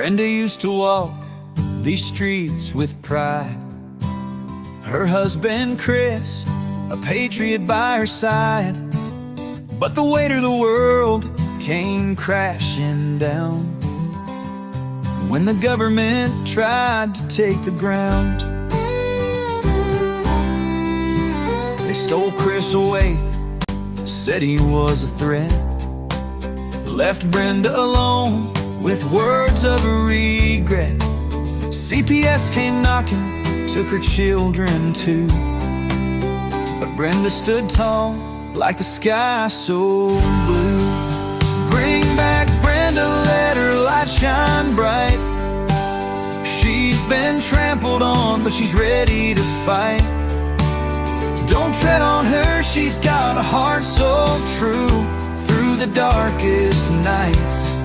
Brenda used to walk these streets with pride. Her husband Chris, a patriot by her side. But the weight of the world came crashing down when the government tried to take the ground. They stole Chris away, said he was a threat, left Brenda alone with words of regret. CPS came knocking, took her children too, but Brenda stood tall like the sky so blue. Bring back Brenda, let her light shine bright. She's been trampled on, but she's ready to fight. Don't tread on her, she's got a heart so true. Through the darkest nights,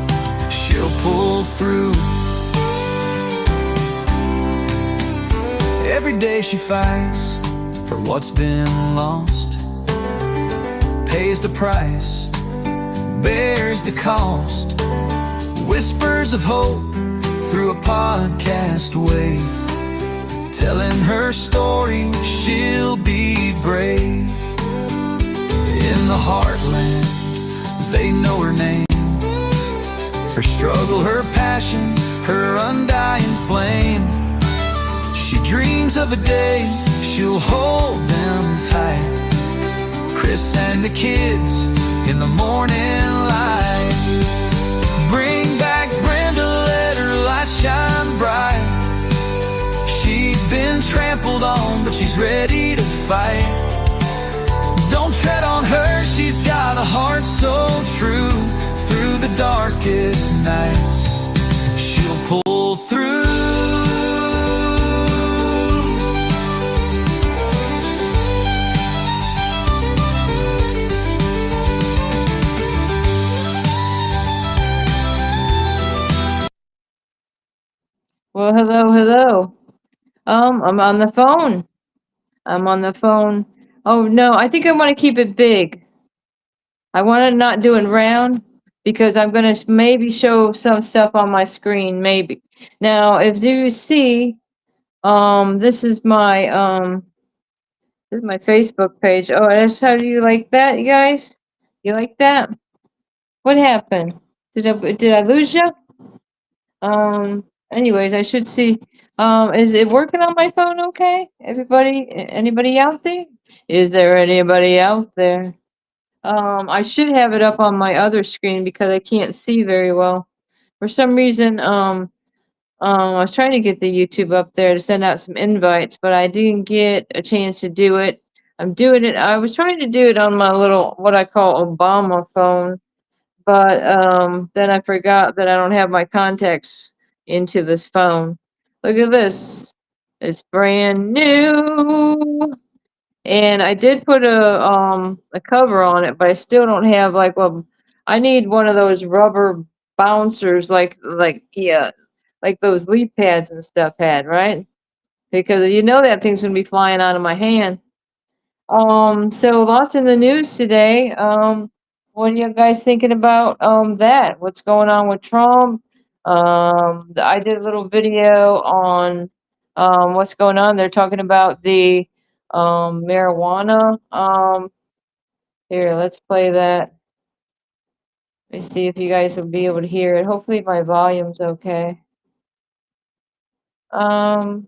she'll pull through. Every day she fights for what's been lost, pays the price, bears the cost. Whispers of hope through a podcast wave, telling her story, she'll be brave. In the heartland, they know her name, her struggle, her passion, her undying flame. She dreams of a day she'll hold them tight, Chris and the kids in the morning light. Bring back Brenda, let her light shine bright. She's been trampled on, but she's ready to fight. Don't tread on her, she's got a heart so true. Through the darkest nights, she'll pull through. Well, hello. I'm on the phone. Oh no, I think I want to keep it big. I want to not do it round because I'm gonna maybe show some stuff on my screen, maybe. Now, if you see, this is my Facebook page. Oh, that's how do you like that, you guys? You like that? What happened? Did I lose you? Anyways, I should see. Is it working on my phone okay? Anybody out there? Is there anybody out there? I should have it up on my other screen because I can't see very well. For some reason, I was trying to get the YouTube up there to send out some invites, but I didn't get a chance to do it. I'm doing it. I was trying to do it on my little, what I call Obama phone, but then I forgot that I don't have my contacts into this phone. Look at this. It's brand new. And I did put a cover on it, but I still don't have I need one of those rubber bouncers like those leaf pads and stuff had, right? Because you know that thing's gonna be flying out of my hand. So lots in the news today. What are you guys thinking about that? What's going on with Trump? I did a little video on what's going on. They're talking about the marijuana. Here, let's play that. Let me see if you guys will be able to hear it. Hopefully my volume's okay. My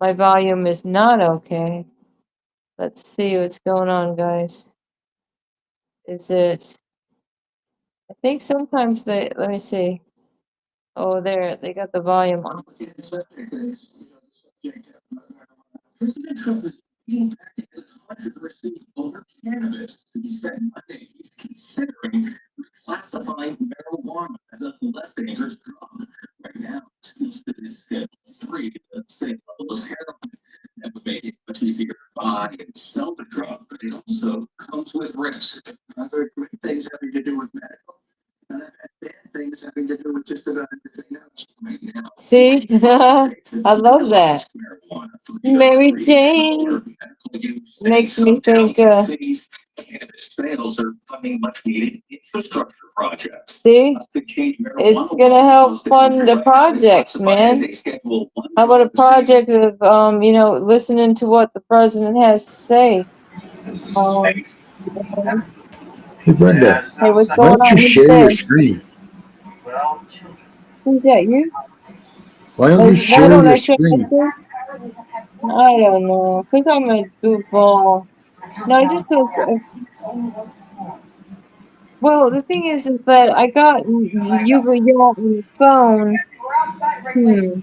volume is not okay. Let's see what's going on, guys. Is it? I think sometimes let me see. Oh, there, they got the volume on. President Trump is being controversy over cannabis. He said Monday he's considering reclassifying marijuana as a less dangerous drug. Right now, it's Schedule 3, the same level as heroin. That would make it much easier to buy and sell the drug, but it also comes with risk. I've heard great things having to do with medical, and I've had bad things having to do with just about everything else. Right now, see, I love that. Mary Jane makes me think. Sales are funding much needed infrastructure projects. See? It's gonna help fund the projects, man. How about a project of, listening to what the president has to say? Um, Hey, Brenda, hey, what's why going don't you on? Who's share your there? screen? Who's that? You? Why don't Like, you why share don't your I share my screen? screen? I don't know. Cause I'm a goofball. No, I just don't. Well, the thing is that I got you on the phone. Hmm.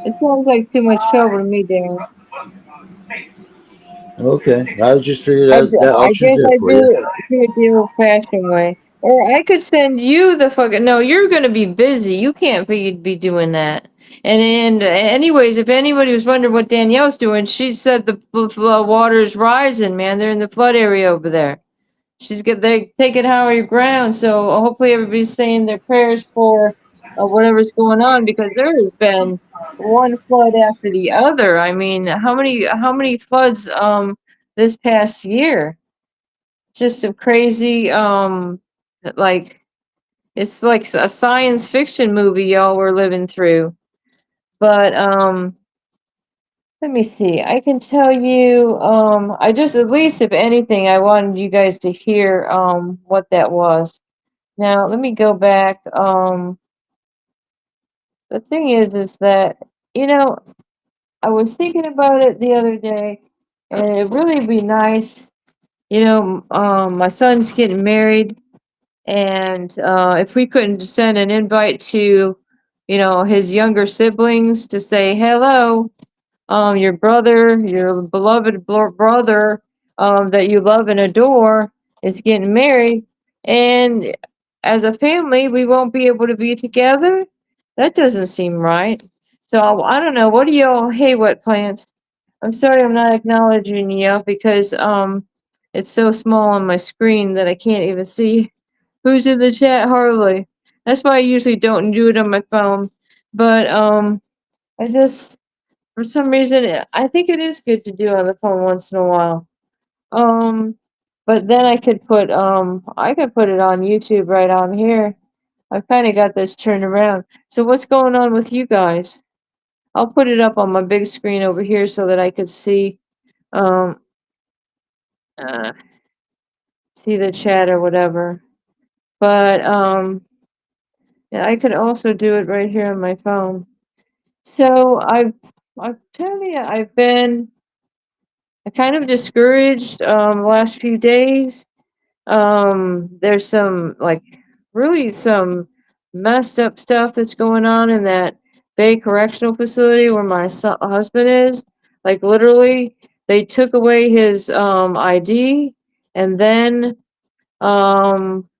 It sounds like too much trouble to me, Dan. Okay, I was just figured I, out that I option's guess there I for you. do it the old-fashioned way. Or I could send you the fucking. No, you're gonna be busy. You can't be doing that. And anyways, if anybody was wondering what Danielle's doing, she said the water's rising, man. They're in the flood area over there. They're taking higher ground, so hopefully everybody's saying their prayers for whatever's going on because there has been one flood after the other. I mean, how many floods this past year? Just some crazy like it's like a science fiction movie y'all were living through. But let me see. I can tell you I just, at least if anything, I wanted you guys to hear what that was. Now, let me go back. The thing is that, you know, I was thinking about it the other day, and it'd really be nice, my son's getting married, and if we couldn't send an invite to, his younger siblings to say hello, your brother, your beloved brother, that you love and adore is getting married, and as a family, we won't be able to be together. That doesn't seem right. So I don't know. What do y'all? Hey, what plans? I'm sorry, I'm not acknowledging you because it's so small on my screen that I can't even see who's in the chat hardly. That's why I usually don't do it on my phone. But I just, for some reason, I think it is good to do on the phone once in a while. Um, but then I could put it on YouTube right on here. I've kind of got this turned around. So what's going on with you guys? I'll put it up on my big screen over here so that I could um uh see the chat or whatever. But yeah, I could also do it right here on my phone. So I'm telling you, I've been kind of discouraged the last few days. There's some like really some messed up stuff that's going on in that Bay Correctional Facility where my husband is. Like literally, they took away his ID, and then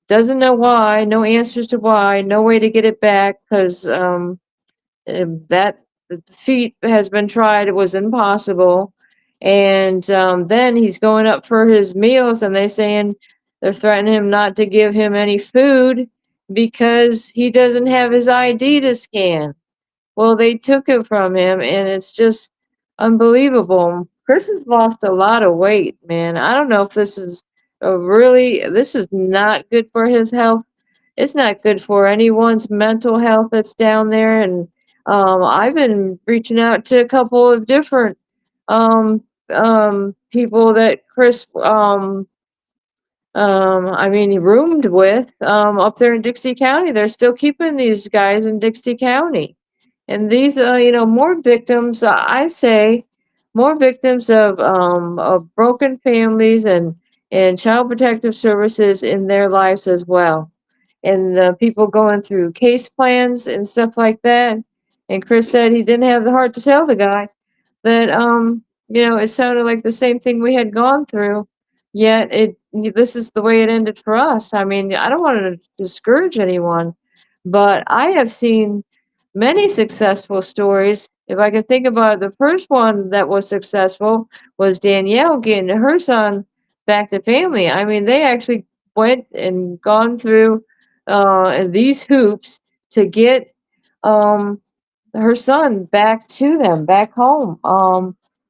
doesn't know why, no answers to why, no way to get it back because that the feat has been tried, it was impossible. And then he's going up for his meals, and they're threatening him not to give him any food because he doesn't have his ID to scan. Well, they took it from him, and it's just unbelievable. Chris has lost a lot of weight, man. I don't know if this is not good for his health. It's not good for anyone's mental health that's down there. And I've been reaching out to a couple of different people that Chris I mean, he roomed with up there in Dixie County. They're still keeping these guys in Dixie County. And these, more victims, I say, more victims of broken families and child protective services in their lives as well. And the people going through case plans and stuff like that. And Chris said he didn't have the heart to tell the guy that it sounded like the same thing we had gone through, yet this is the way it ended for us. I mean, I don't want to discourage anyone, but I have seen many successful stories. If I could think about it, the first one that was successful was Danielle getting her son back to family. I mean, they actually went and gone through these hoops to get um her son back to them, back home.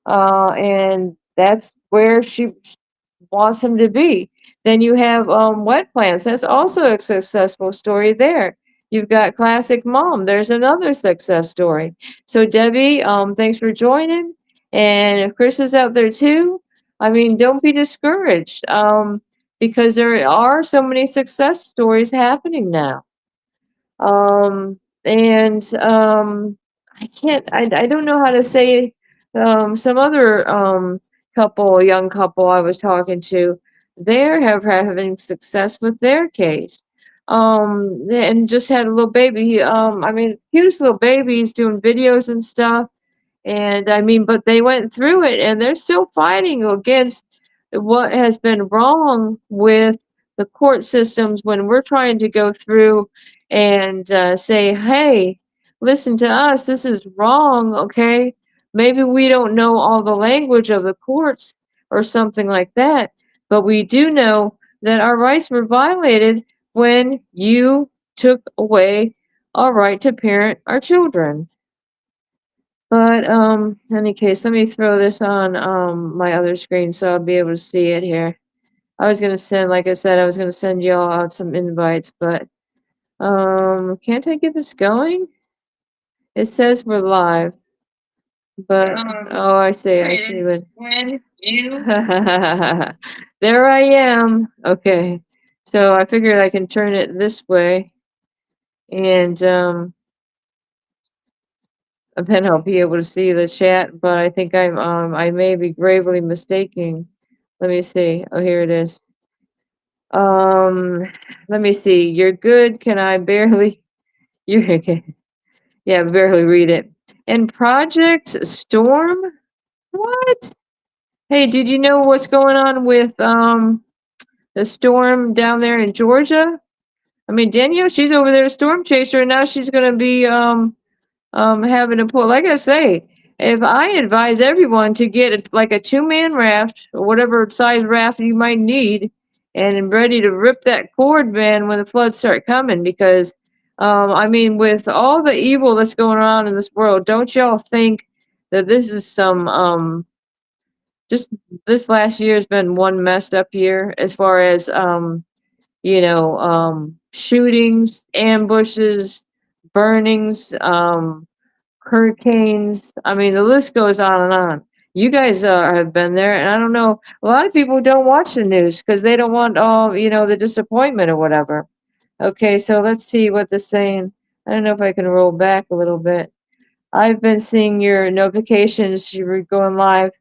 And that's where she wants him to be. Then you have wet plants. That's also a successful story there. You've got classic mom. There's another success story. So Debbie, thanks for joining. And if Chris is out there too, I mean, don't be discouraged. Because there are so many success stories happening now. And I don't know how to say some other young couple I was talking to, having success with their case. And just had a little baby. I mean, cutest little babies doing videos and stuff. And I mean, but they went through it and they're still fighting against what has been wrong with the court systems when we're trying to go through and say, hey, listen to us, this is wrong, okay? Maybe we don't know all the language of the courts or something like that, but we do know that our rights were violated when you took away our right to parent our children. But in any case, let me throw this on my other screen so I'll be able to see it here. I was gonna send, like I said, I was gonna send y'all out some invites, but can't I get this going? It says we're live, but oh, I see when you there I am. Okay, so I figured I can turn it this way, and then I'll be able to see the chat, but I think I may be gravely mistaking. Let me see. Oh, here it is. Let me see. You're good. Can I barely? You're okay. Yeah, barely read it. And Project Storm? What? Hey, did you know what's going on with the storm down there in Georgia? I mean, Danielle, she's over there, storm chaser, and now she's gonna be having to pull, like I say, if I advise everyone to get like a 2-man raft or whatever size raft you might need and ready to rip that cord, man, when the floods start coming, because I mean, with all the evil that's going on in this world, don't y'all think that this is some just this last year has been one messed up year as far as shootings, ambushes, burnings, hurricanes. I mean, the list goes on and on. You guys have been there, and I don't know. A lot of people don't watch the news because they don't want all the disappointment or whatever. Okay, so let's see what they're saying. I don't know if I can roll back a little bit. I've been seeing your notifications. You were going live,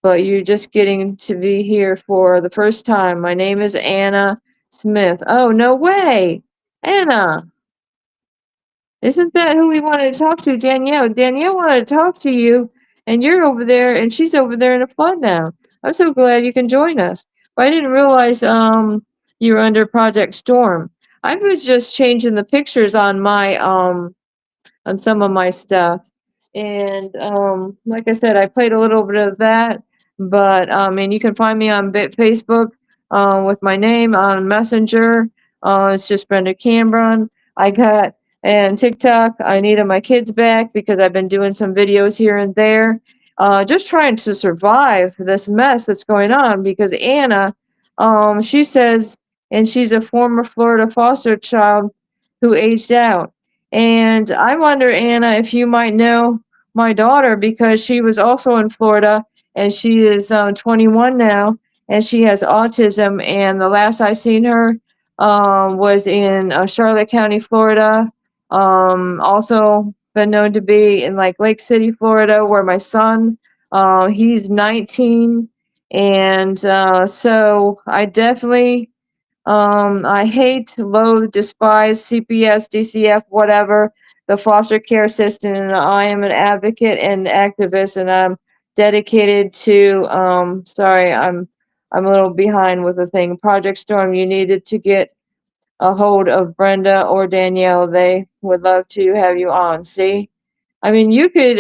but you're just getting to be here for the first time. My name is Anna Smith. Oh, no way, Anna. Isn't that who we wanted to talk to, Danielle? Danielle wanted to talk to you, and you're over there, and she's over there in a flood now. I'm so glad you can join us. But I didn't realize you were under Project Storm. I was just changing the pictures on my on some of my stuff. And like I said, I played a little bit of that, but and you can find me on Facebook with my name on Messenger. It's just Brenda Cameron. I got and TikTok. I needed my kids back because I've been doing some videos here and there, just trying to survive this mess that's going on. Because Anna, she says, and she's a former Florida foster child who aged out. And I wonder, Anna, if you might know my daughter because she was also in Florida and she is 21 now and she has autism. And the last I seen her was in Charlotte County, Florida. Also been known to be in like Lake City, Florida, where my son, he's 19. And so I definitely I hate, loathe, despise CPS, DCF, whatever, the foster care system. And I am an advocate and activist, and I'm dedicated to. Sorry, I'm a little behind with the thing. Project Storm, you needed to get a hold of Brenda or Danielle. They would love to have you on. See, I mean, you could.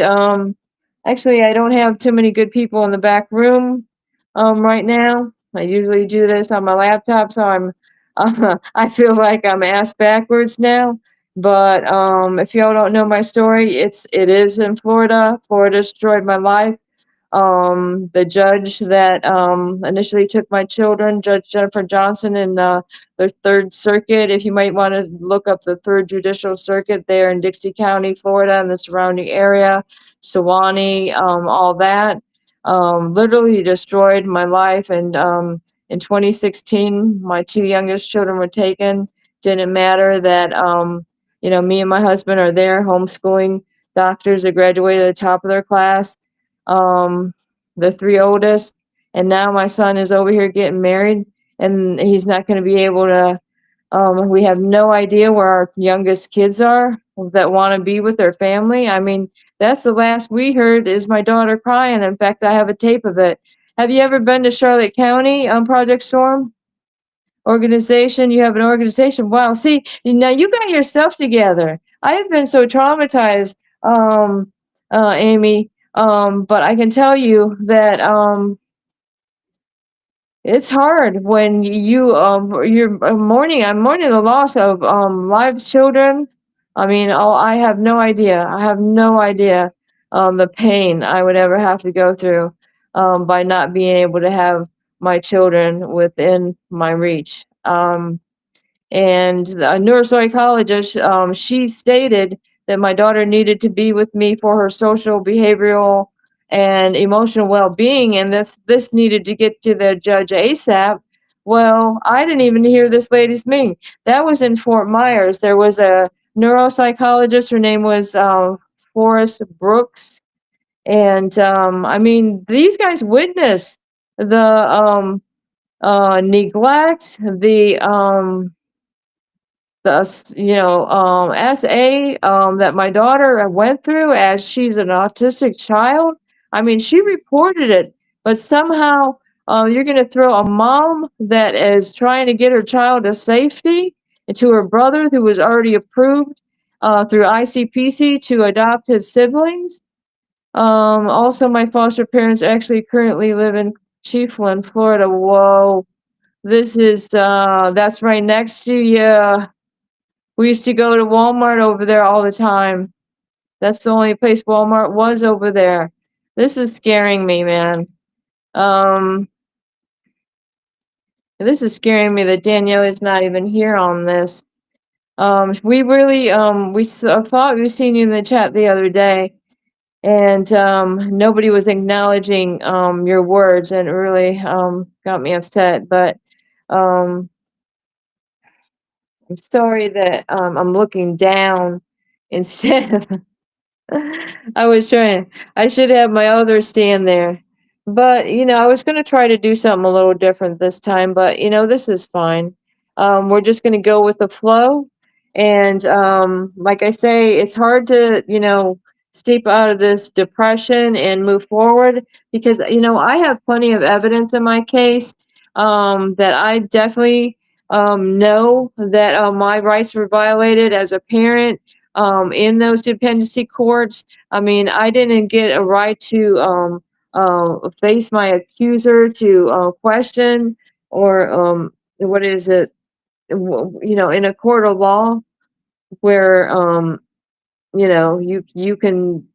Actually, I don't have too many good people in the back room right now. I usually do this on my laptop, so I feel like I'm ass backwards now. But if y'all don't know my story, it is in Florida. Florida destroyed my life. the judge that initially took my children, Judge Jennifer Johnson, in the Third Circuit. If you might want to look up the Third Judicial Circuit there in Dixie County, Florida, and the surrounding area, Sewanee, all that, literally destroyed my life. And in 2016, my two youngest children were taken. Didn't matter that me and my husband are there homeschooling doctors that graduated at the top of their class, the three oldest, and now my son is over here getting married, and he's not going to be able to. We have no idea where our youngest kids are that want to be with their family. I mean, that's the last we heard is my daughter crying. In fact, I have a tape of it. Have you ever been to Charlotte County on Project Storm? Organization, you have an organization. Wow, see, now you got your stuff together. I have been so traumatized, Amy, but I can tell you that it's hard when I'm mourning the loss of live children. I mean, I have no idea. I have no idea the pain I would ever have to go through by not being able to have my children within my reach. And a neuropsychologist, she stated that my daughter needed to be with me for her social, behavioral, and emotional well-being, and this needed to get to the judge ASAP. Well, I didn't even hear this lady's name. That was in Fort Myers. There was a neuropsychologist. Her name was Forrest Brooks, and I mean, these guys witnessed the neglect, SA that my daughter went through as she's an autistic child. I mean, she reported it, but somehow you're going to throw a mom that is trying to get her child to safety and to her brother who was already approved through ICPC to adopt his siblings. Also, my foster parents actually currently live in Chiefland, Florida. Whoa, this is that's right next to you. We used to go to Walmart over there all the time. That's the only place Walmart was over there. This is scaring me, man. This is scaring me that Danielle is not even here on this. We really, thought we seen you in the chat the other day, and nobody was acknowledging your words, and it really got me upset. But I'm sorry that I'm looking down instead of I should have my other stand there. But, I was going to try to do something a little different this time, but, this is fine. We're just going to go with the flow. And like I say, it's hard to, steep out of this depression and move forward because, I have plenty of evidence in my case that I definitely know that my rights were violated as a parent in those dependency courts. I mean, I didn't get a right to face my accuser, to question, or what is it? In a court of law where you can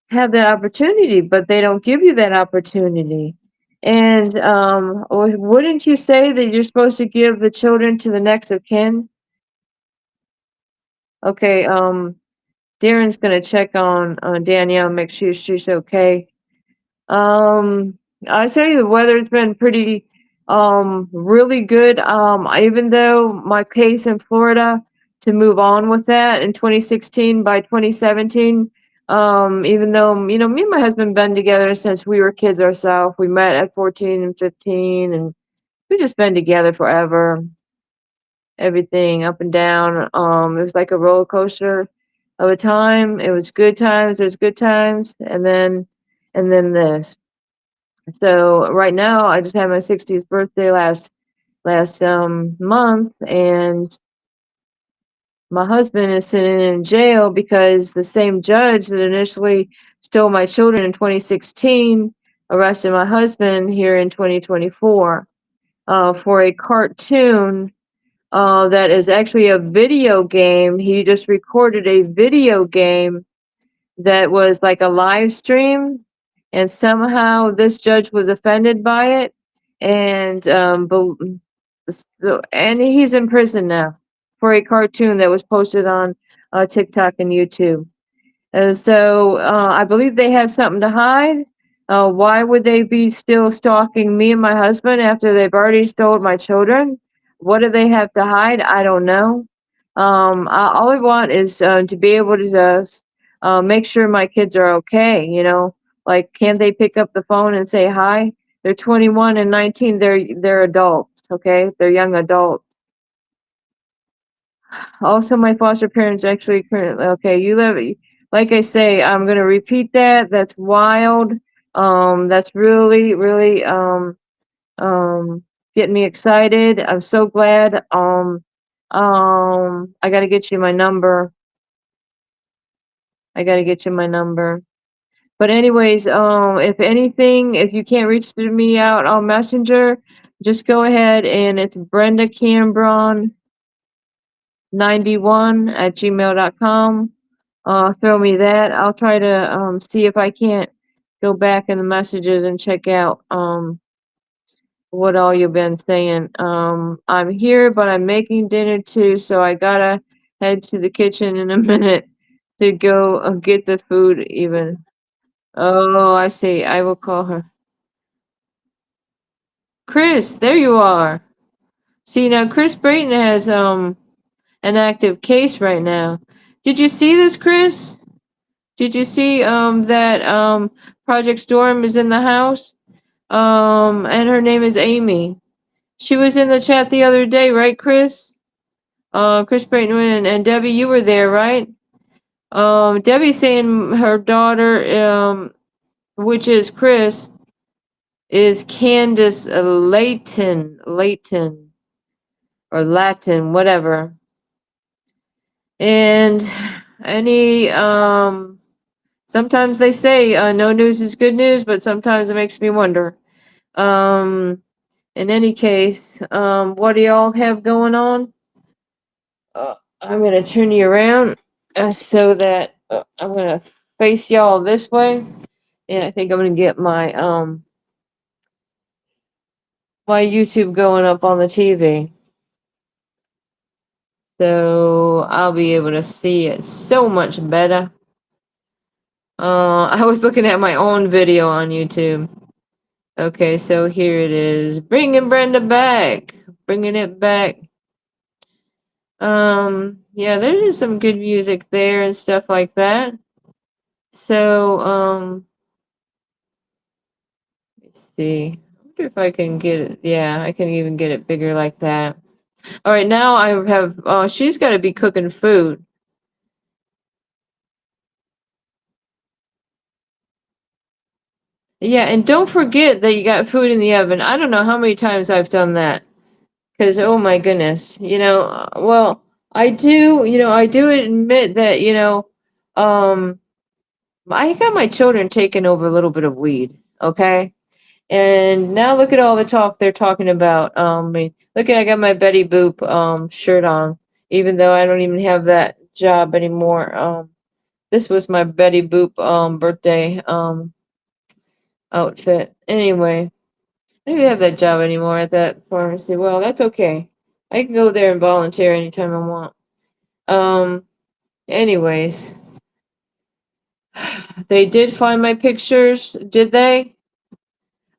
have that opportunity, but they don't give you that opportunity. And wouldn't you say that you're supposed to give the children to the next of kin? Okay, Darren's gonna check on Danielle, make sure she's okay. I tell you, the weather's been pretty, really good. Even though my case in Florida, to move on with that in 2016, by 2017, even though, me and my husband been together since we were kids ourselves. We met at 14 and 15, and we just been together forever. Everything up and down. It was like a roller coaster of a time. It was good times, there's good times, and then this. So right now I just had my 60th birthday last month, and my husband is sitting in jail because the same judge that initially stole my children in 2016 arrested my husband here in 2024 for a cartoon that is actually a video game. He just recorded a video game that was like a live stream, and somehow this judge was offended by it, and and he's in prison now for a cartoon that was posted on TikTok and YouTube. And so I believe they have something to hide. Why would they be still stalking me and my husband after they've already stole my children? What do they have to hide? I don't know. All I want is to be able to just make sure my kids are okay. You know, like can they pick up the phone and say hi? They're 21 and 19. They're adults. Okay, they're young adults. Also, my foster parents actually currently okay. You live, like I say, I'm gonna repeat that. That's wild. That's really, really getting me excited. I'm so glad. I gotta get you my number. I gotta get you my number. But anyways, if anything, if you can't reach me out on Messenger, just go ahead and it's Brenda Cambron 91 at gmail.com. Throw me that. I'll try to see if I can't go back in the messages and check out what all you've been saying. I'm here, but I'm making dinner too, so I gotta head to the kitchen in a minute to go get the food even. Oh, I see. I will call her. Chris, there you are. See now Chris Brayton has an active case right now. Did you see this, Chris? Did you see that Project Storm is in the house? And her name is Amy. She was in the chat the other day, right, Chris? Chris Brayton and Debbie, you were there, right? Debbie saying her daughter, which is Chris, is Candace Layton, or Latin, whatever. And any sometimes they say no news is good news, but sometimes it makes me wonder. In any case, what do y'all have going on? I'm gonna turn you around so that I'm gonna face y'all this way, and I think I'm gonna get my YouTube going up on the TV, so I'll be able to see it so much better. I was looking at my own video on YouTube. Okay, so here it is. Bringing Brenda back. Bringing it back. Yeah, there's just some good music there and stuff like that. So, let's see. I wonder if I can get it. Yeah, I can even get it bigger like that. All right, now I have, she's got to be cooking food. Yeah, and don't forget that you got food in the oven. I don't know how many times I've done that. Because, oh my goodness, well, I do admit that, I got my children taking over a little bit of weed, okay? And now look at all the talk they're talking about. Look at I got my Betty Boop shirt on, even though I don't even have that job anymore. This was my Betty Boop birthday outfit. Anyway, I don't have that job anymore at that pharmacy. Well, that's okay. I can go there and volunteer anytime I want. Anyways, they did find my pictures, did they?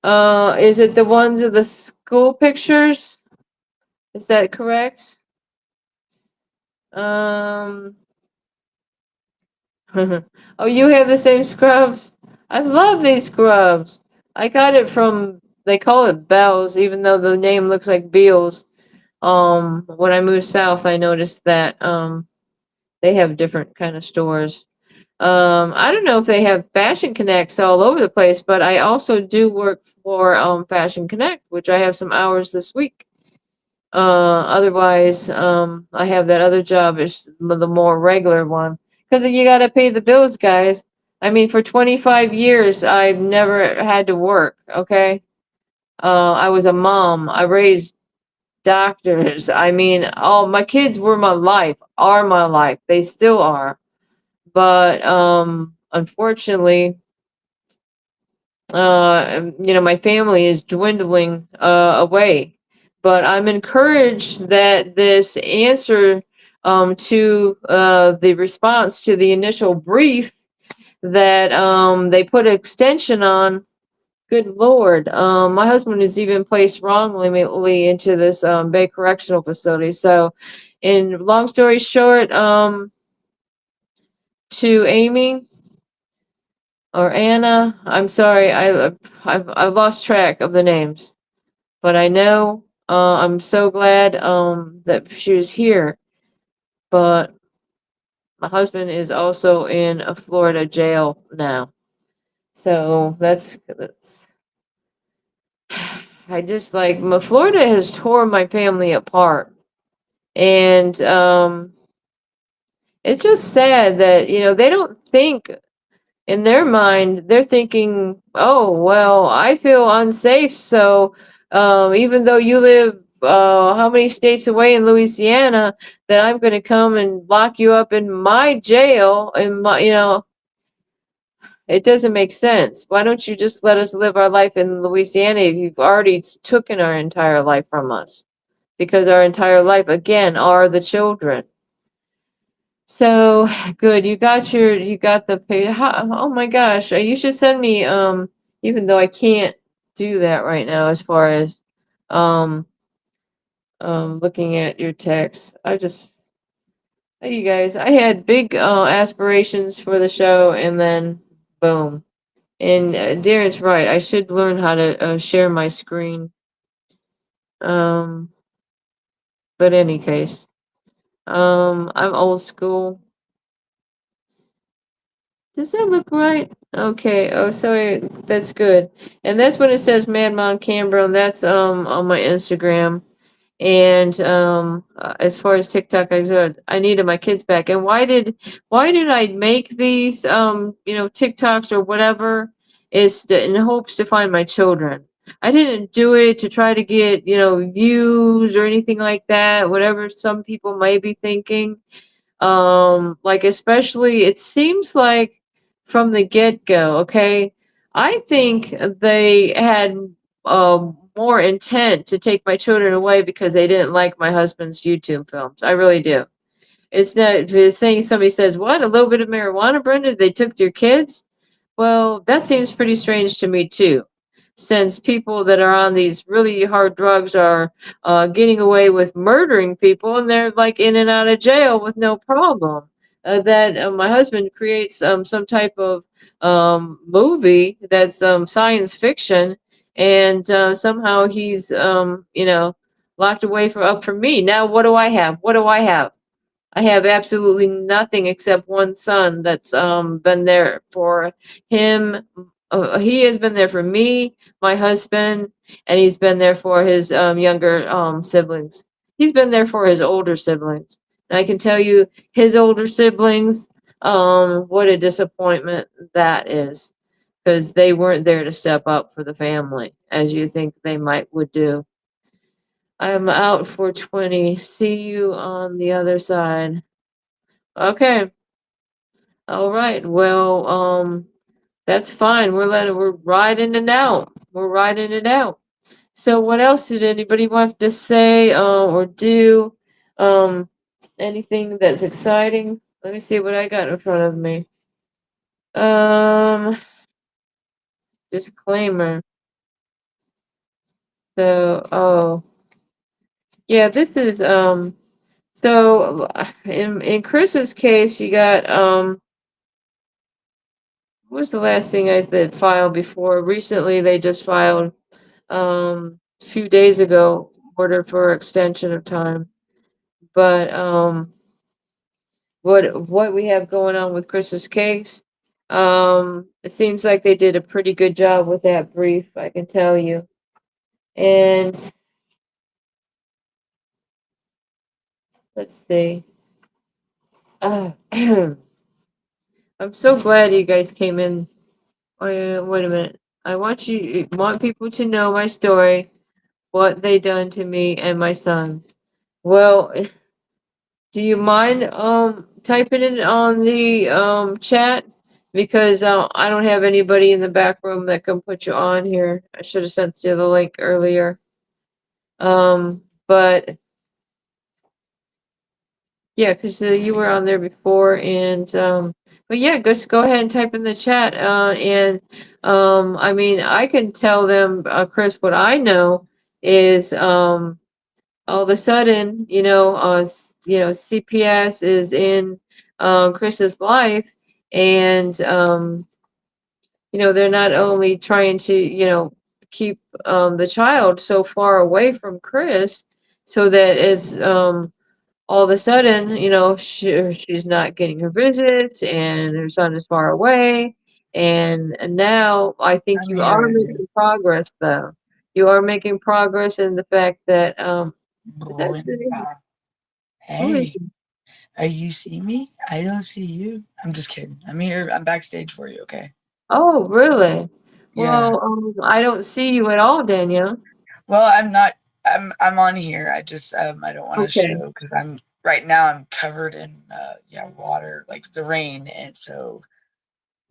Is it the ones of the school pictures? Is that correct? Oh, you have the same scrubs? I love these scrubs. I got it from, they call it Bell's, even though the name looks like Beals. When I moved south, I noticed that, they have different kind of stores. I don't know if they have Fashion Connects all over the place, but I also do work for Fashion Connect, which I have some hours this week. Otherwise, I have that other job, is the more regular one, because you got to pay the bills, guys. I mean, for 25 years, I've never had to work. Okay, I was a mom. I raised doctors. I mean, all my kids were my life, are my life. They still are. But unfortunately, my family is dwindling away. But I'm encouraged that this answer to the response to the initial brief that they put an extension on. Good Lord. My husband is even placed wrongly into this Bay Correctional Facility. So, in long story short, to Amy or Anna, I'm sorry, I've lost track of the names, but I know I'm so glad that she was here. But my husband is also in a Florida jail now, so that's. I just like Florida has torn my family apart, and it's just sad that they don't think in their mind. They're thinking, oh well, I feel unsafe, so even though you live how many states away in Louisiana, that I'm going to come and lock you up in my jail, in my it doesn't make sense. Why don't you just let us live our life in Louisiana if you've already taken our entire life from us? Because our entire life, again, are the children. So good. You got the page. Oh my gosh. You should send me, even though I can't do that right now as far as um, looking at your text. Hey, you guys, I had big aspirations for the show, and then boom. And Darren's right. I should learn how to share my screen. Um, but any case, I'm old school. Does that look right? Okay. Oh, sorry. That's good. And that's when it says Mad Mom Canberra. That's on my Instagram. And as far as TikTok, I needed my kids back. And why did I make these TikToks or whatever is in hopes to find my children. I didn't do it to try to get views or anything like that. Whatever some people may be thinking. Like especially it seems like from the get-go, okay? I think they had more intent to take my children away because they didn't like my husband's YouTube films. I really do. It's not if it's saying somebody says, "What? A little bit of marijuana, Brenda? They took your kids?" Well, that seems pretty strange to me too, since people that are on these really hard drugs are getting away with murdering people, and they're like in and out of jail with no problem. That my husband creates some type of movie that's science fiction, and somehow he's locked away up from me. Now, what do I have? What do I have? I have absolutely nothing except one son that's been there for him. He has been there for me, my husband, and he's been there for his younger siblings. He's been there for his older siblings. And I can tell you, his older siblings, what a disappointment that is, because they weren't there to step up for the family as you think they would do. I'm out for 20. See you on the other side. Okay. All right. Well, that's fine. We're riding it out. We're riding it out. So what else did anybody want to say or do? Um, anything that's exciting? Let me see what I got in front of me. Um, disclaimer. So, oh, yeah, this is so in Chris's case, you got what was the last thing I did file before? Recently, they just filed a few days ago order for extension of time. But what we have going on with Chris's case, it seems like they did a pretty good job with that brief, I can tell you. And let's see. I'm so glad you guys came in. Wait a minute. I want people to know my story, what they done to me and my son. Well, do you mind typing it on the chat? because I don't have anybody in the back room that can put you on here. I should have sent you the link earlier. But yeah, because you were on there before, and but yeah, just go ahead and type in the chat. And I mean, I can tell them, Chris, what I know is all of a sudden, CPS is in Chris's life, and they're not only trying to, keep the child so far away from Chris, so that as all of a sudden, she's not getting her visits, and her son is far away. And now I think I'm you here are right here. making progress, though. You are making progress in the fact that is that Brenda. who is Hey, are you see me? I don't see you. I'm just kidding. I'm here. I'm backstage for you, okay? Oh, really? Yeah. Well, I don't see you at all, Danielle. Well, I'm not. I'm on here. I just I don't want to Okay. show because I'm right now. I'm covered in water, like the rain, and so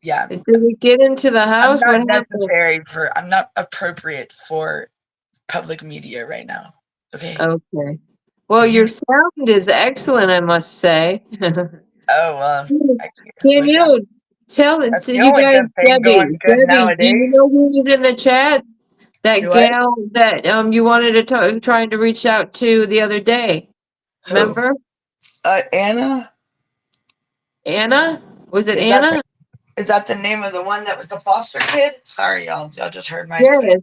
yeah. Did we get into the I'm house? not What happened? necessary for. I'm not appropriate for public media right now. Okay. Okay. Well, If your you sound is excellent, I must say. oh well, I guess look at Danielle, tell it that's to the you only guys, good thing going good Debbie, do you nowadays. know who was in the chat? That Do what? gal that you wanted to trying to reach out to the other day. Who? Remember? Anna? Anna? Was it Is that the Anna? is that the name of the one that was the foster kid? Sorry, y'all. Y'all just heard my Yes,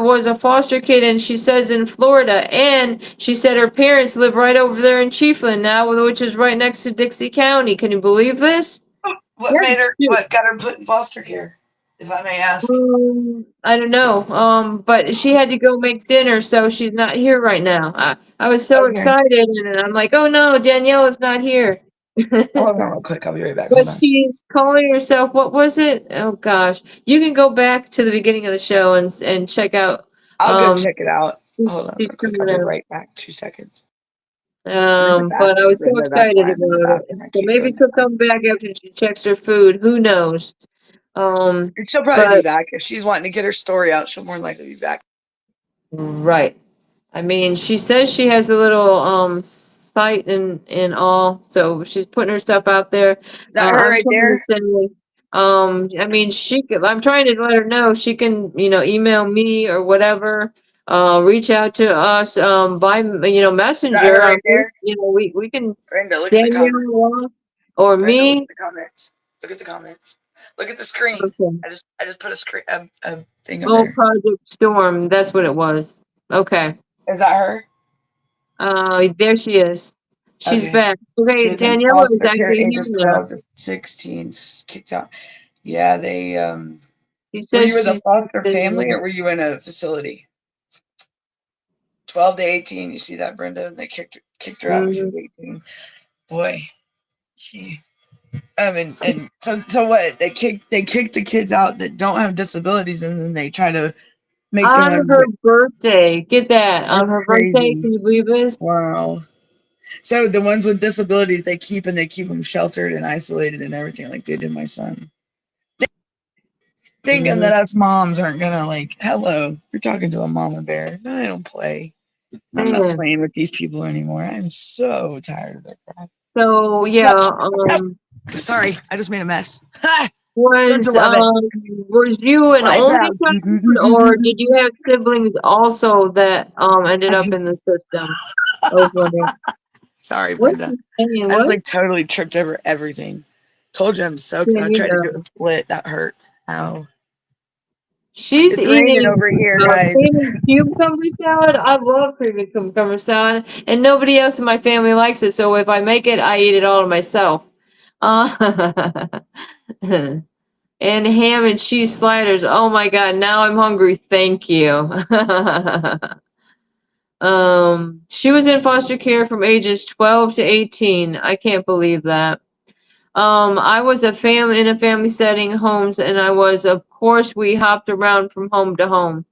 was a foster kid, and she says in Florida, and she said her parents live right over there in Chiefland now, which is right next to Dixie County. Can you believe this? what Yeah, made her shoot. what got her put in foster care, if I may ask. I don't know. But she had to go make dinner, so she's not here right now. I was so Okay. excited, and I'm like, oh no, Danielle is not here. Hold on real quick. I'll be right back. But Hold on. she's calling herself, what was it? Oh gosh. You can go back to the beginning of the show and check out I'll go um check it out. Hold on she's real quick. I'll coming be out. right back. 2 seconds. Bring it back, But I was so Brenda. That's excited why I'm in the about it. bathroom. I So keep maybe doing she'll that. come back after she checks her food. Who knows? Um, And she'll probably be but back. If she's wanting to get her story out, she'll more likely be back. right. I mean, she says she has a little site and all, so she's putting her stuff out there. Is that her I'm right trying to there? say, I mean, I'm trying to let her know she can, email me or whatever. Reach out to us by Is that her messenger. right there? We can Brenda, look at the comments. Danielle or Brenda, look at me. the comments. Look at the comments. Look at the screen. Okay. I just put a screen a thing in Oh, there. Project Storm. That's what it was. Okay. Is that her? There she is. She's Okay. back. She Okay, was in Daniela is foster care actually here ages now. 12 to 16, kicked out. Yeah, they She were says you with a she's foster family busy. or were you in a facility? 12 to 18, you see that, Brenda? They kicked her out when she was 18. Boy, she and so what? They kick the kids out that don't have disabilities and then they try to make On them her birthday. Get that. On that's her birthday. crazy. Can you believe this? Wow. So the ones with disabilities they keep them sheltered and isolated and everything like they did my son. Thinking Mhm. that us moms aren't gonna like, hello, you're talking to a mama bear. No, I don't play. I'm not Man. playing with these people anymore. I'm so tired of their crap. So yeah, Sorry, I just made a mess. Don't you was love it? you an Right only back. child, or did you have siblings also that ended I up in just the system? I was wondering. sorry, What's Brenda. she saying? I just What? like totally tripped over everything. Told you I'm soaked Yeah, and I tried to do a split. That hurt. Ow. She's It's raining eating over here, guys. cream and cucumber salad. I love cream and cucumber salad, and nobody else in my family likes it. So if I make it, I eat it all to myself. Uh, and ham and cheese sliders. Oh my God! Now I'm hungry. Thank you. She was in foster care from ages 12 to 18. I can't believe that. I was in a family setting homes, and of course, we hopped around from home to home.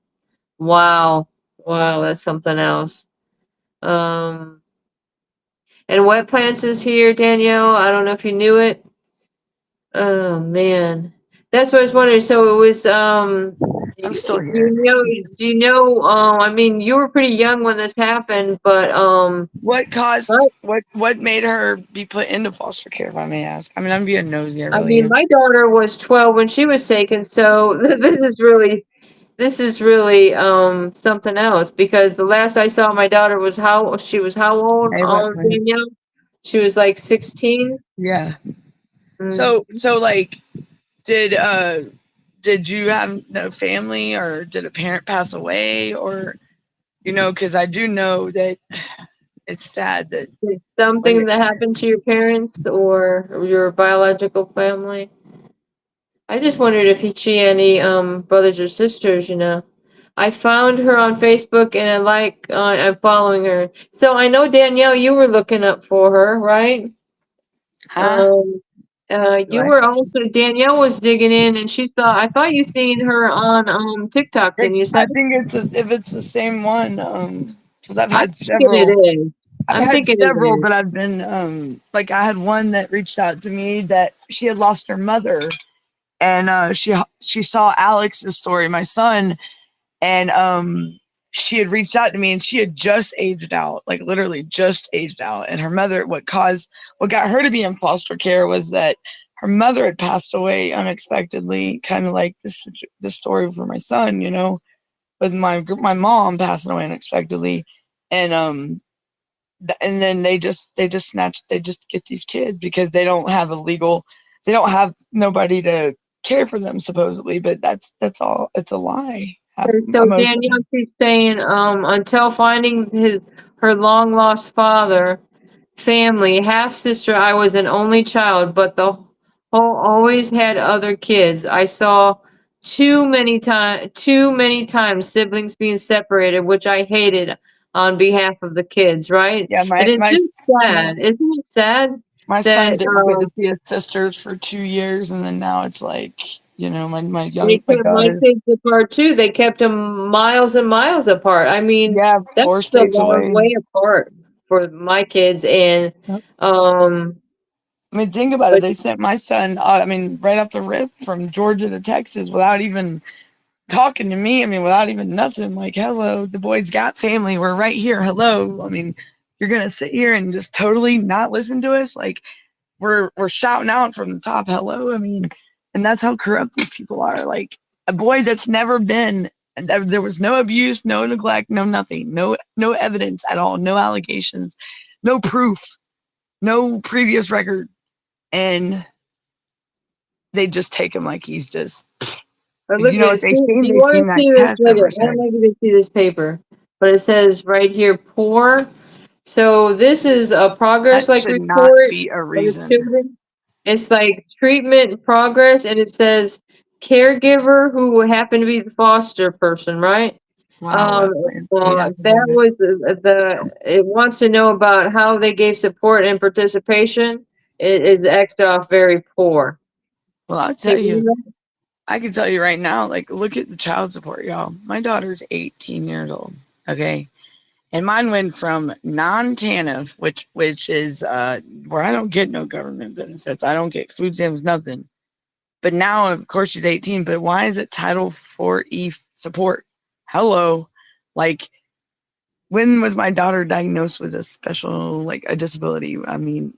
Wow. Wow, that's something else. Um, and Wet Plants is here, Danielle. I don't know if you knew it. Oh man, that's what I was wondering. So it was I'm still do here. you know? Do you know? I mean, you were pretty young when this happened, but What caused what? what made her be put into foster care, if I may ask? I mean, I'm being nosy, I I really mean, am. my daughter was 12 when she was taken, so this is really something else because the last I saw my daughter was how old? Hey, what? Danielle? She was like 16. Yeah. Mm. So like, did did you have no family, or did a parent pass away, or because I do know that it's sad that Is when something that happened to your parents or your biological family? I just wondered if she had any brothers or sisters, you know. I found her on Facebook and I'm following her. So I know Danielle, you were looking up for her, right? huh? Um, you What? were also Danielle was digging in and I thought you seen her on TikTok, didn't you say? I think if it's the same one, because I'm thinking it is. I've I'm had thinking it several, is. but I've been like, I had one that reached out to me that she had lost her mother, and she saw Alex's story, my son, and she had reached out to me, and she had just aged out, like literally just aged out, and her mother, what got her to be in foster care was that her mother had passed away unexpectedly, kind of like this story for my son, with my mom passing away unexpectedly, and and then they just get these kids because they don't have nobody to care for them supposedly, but that's all, it's a lie. So Emotion. Danielle keeps saying, until finding her long lost father, family, half sister, I was an only child, but the whole always had other kids. I saw too many times siblings being separated, which I hated on behalf of the kids, right? Yeah, And it's just sad. Isn't it sad my son that didn't get to see his sisters for 2 years, and then now it's like, they my kept my daughter, kids apart too. They kept them miles and miles apart. I mean, yeah, that's four a states long away. way apart for my kids. And Yep. um, I mean, think about it. but They sent my son, right off the rip from Georgia to Texas without even talking to me. I mean, without even nothing. Like, hello, the boys got family. We're right here. Hello. I mean, you're gonna sit here and just totally not listen to us? Like, we're shouting out from the top. Hello. I mean, and that's how corrupt these people are. Like, a boy that's never been. And there was no abuse, no neglect, no nothing, no evidence at all, no allegations, no proof, no previous record, and they just take him like he's just, look at what this. they Do seen. you They seen want to that see this? test Look over at, I don't sex. know if you can see this paper, but it says right here, poor. So this is a progress That like should not report be a of the reason. children. It's like treatment progress, and it says caregiver who happened to be the foster person, right? Wow, what we'd have to That do. was it wants to know about how they gave support and participation. It is Xed off very poor. Well, I'll Can tell you you, read that? I can tell you right now, like, look at the child support, y'all. My daughter's 18 years old, okay? And mine went from non-TANF, which is where I don't get no government benefits. I don't get food stamps, nothing. But now, of course, she's 18, but why is it Title 4E support? Hello. Like, when was my daughter diagnosed with a special, like, a disability? I mean,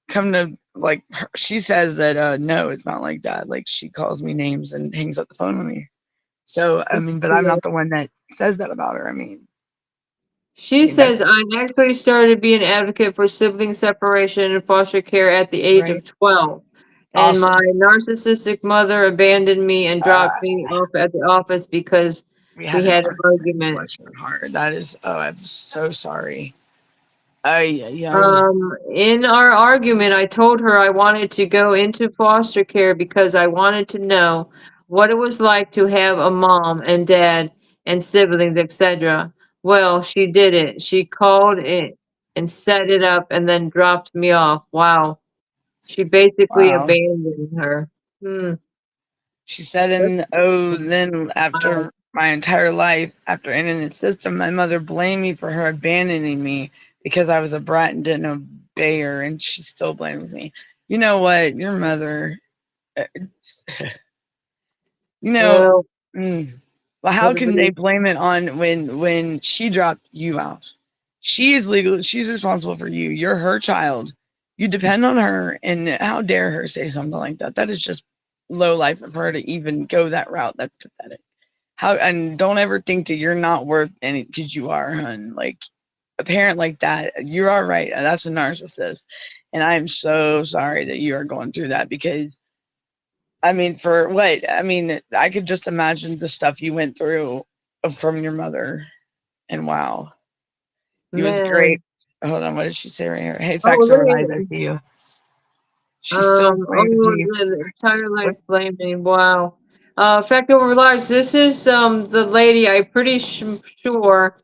come to, like, she says that no, it's not like that. Like, she calls me names and hangs up the phone with me. So I mean, but I'm Yeah. not the one that says that about her. She That's says, I actually started being an advocate for sibling separation and foster care at the age right. of 12. And my Awesome. narcissistic mother abandoned me and dropped me off at the office because We had we an had an argument. argument. Bless your heart. That is, oh, I'm so sorry. Yeah. In our argument, I told her I wanted to go into foster care because I wanted to know what it was like to have a mom and dad and siblings, etc. Well, she did it. She called it and set it up and then dropped me off. Wow. She basically Wow. abandoned her. Hmm. She said, That's and oh, then wow. after my entire life, after entering the system, my mother blamed me for her abandoning me because I was a brat and didn't obey her, and she still blames me. You know what? Your mother Uh, You know, Well, well, how can they everybody, blame it on when she dropped you out? She is legal. She's responsible for you. You're her child. You depend on her, and how dare her say something like that? That is just low life of her to even go that route. That's pathetic. How, and don't ever think that you're not worth any, because you are, hun. Like a parent like that, you are right. That's a narcissist, and I am so sorry that you are going through that, because I mean, for what? I mean, I could just imagine the stuff you went through from your mother. And wow, he was great. man. Hold on, what did she say right here? Hey, Oh, facts look over lies, I at see you. She's still playing to oh, you. the entire What? life blaming. Wow. Fact over lives. This is the lady. I'm pretty sure,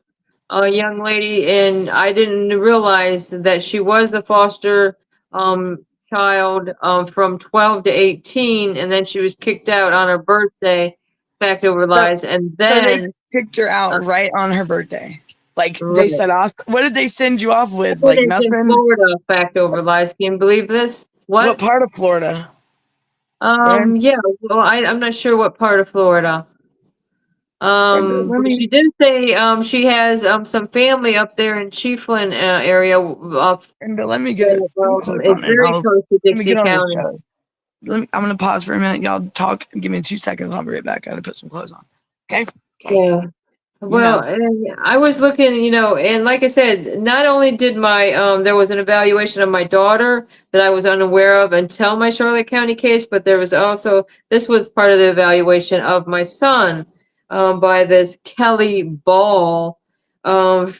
a young lady, and I didn't realize that she was the foster child from 12 to 18, and then she was kicked out on her birthday. Fact over So, lives, and so they then picked her uh, out right on her birthday. Like they right. said, what did they send you off with? Like It's in nothing? Florida. Fact over lives. Can you believe this? What What? part of Florida? Where? Yeah, well, I'm not sure what part of Florida. Brenda, let But she me, did say, she has, some family up there in Chiefland, area, Brenda, let me get that, it. Let me click it's on it. very close to Let me get Dixie on this County. show. I'm gonna pause for a minute. Y'all talk. Give me 2 seconds. I'll be right back. I gotta put some clothes on. Okay. Okay. Yeah. You Well, know. and I was looking, and like I said, not only did there was an evaluation of my daughter that I was unaware of until my Charlotte County case, but there was also, this was part of the evaluation of my son, by this Kelly Ball, from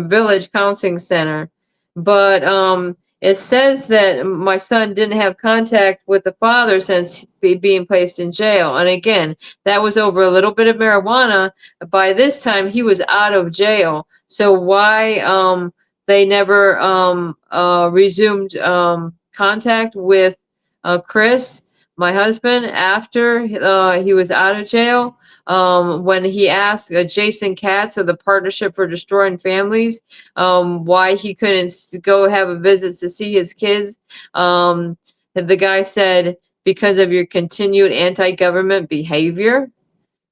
Village Counseling Center. But, it says that my son didn't have contact with the father since being placed in jail. And again, that was over a little bit of marijuana. By this time, he was out of jail. So why they never resumed contact with Chris, my husband, after he was out of jail? When he asked Jason Katz of the Partnership for Destroying Families why he couldn't go have a visit to see his kids, the guy said, because of your continued anti-government behavior.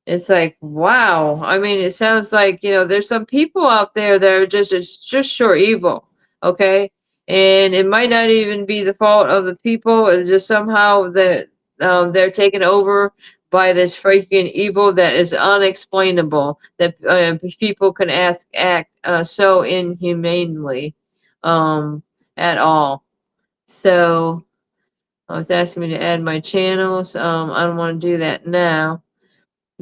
It's like, wow. I mean, it sounds like, there's some people out there that are just sure evil. Okay. And it might not even be the fault of the people. It's just somehow that they're taken over by this freaking evil that is unexplainable, that people can act so inhumanely at all. So I was asking me to add my channels. I don't want to do that now.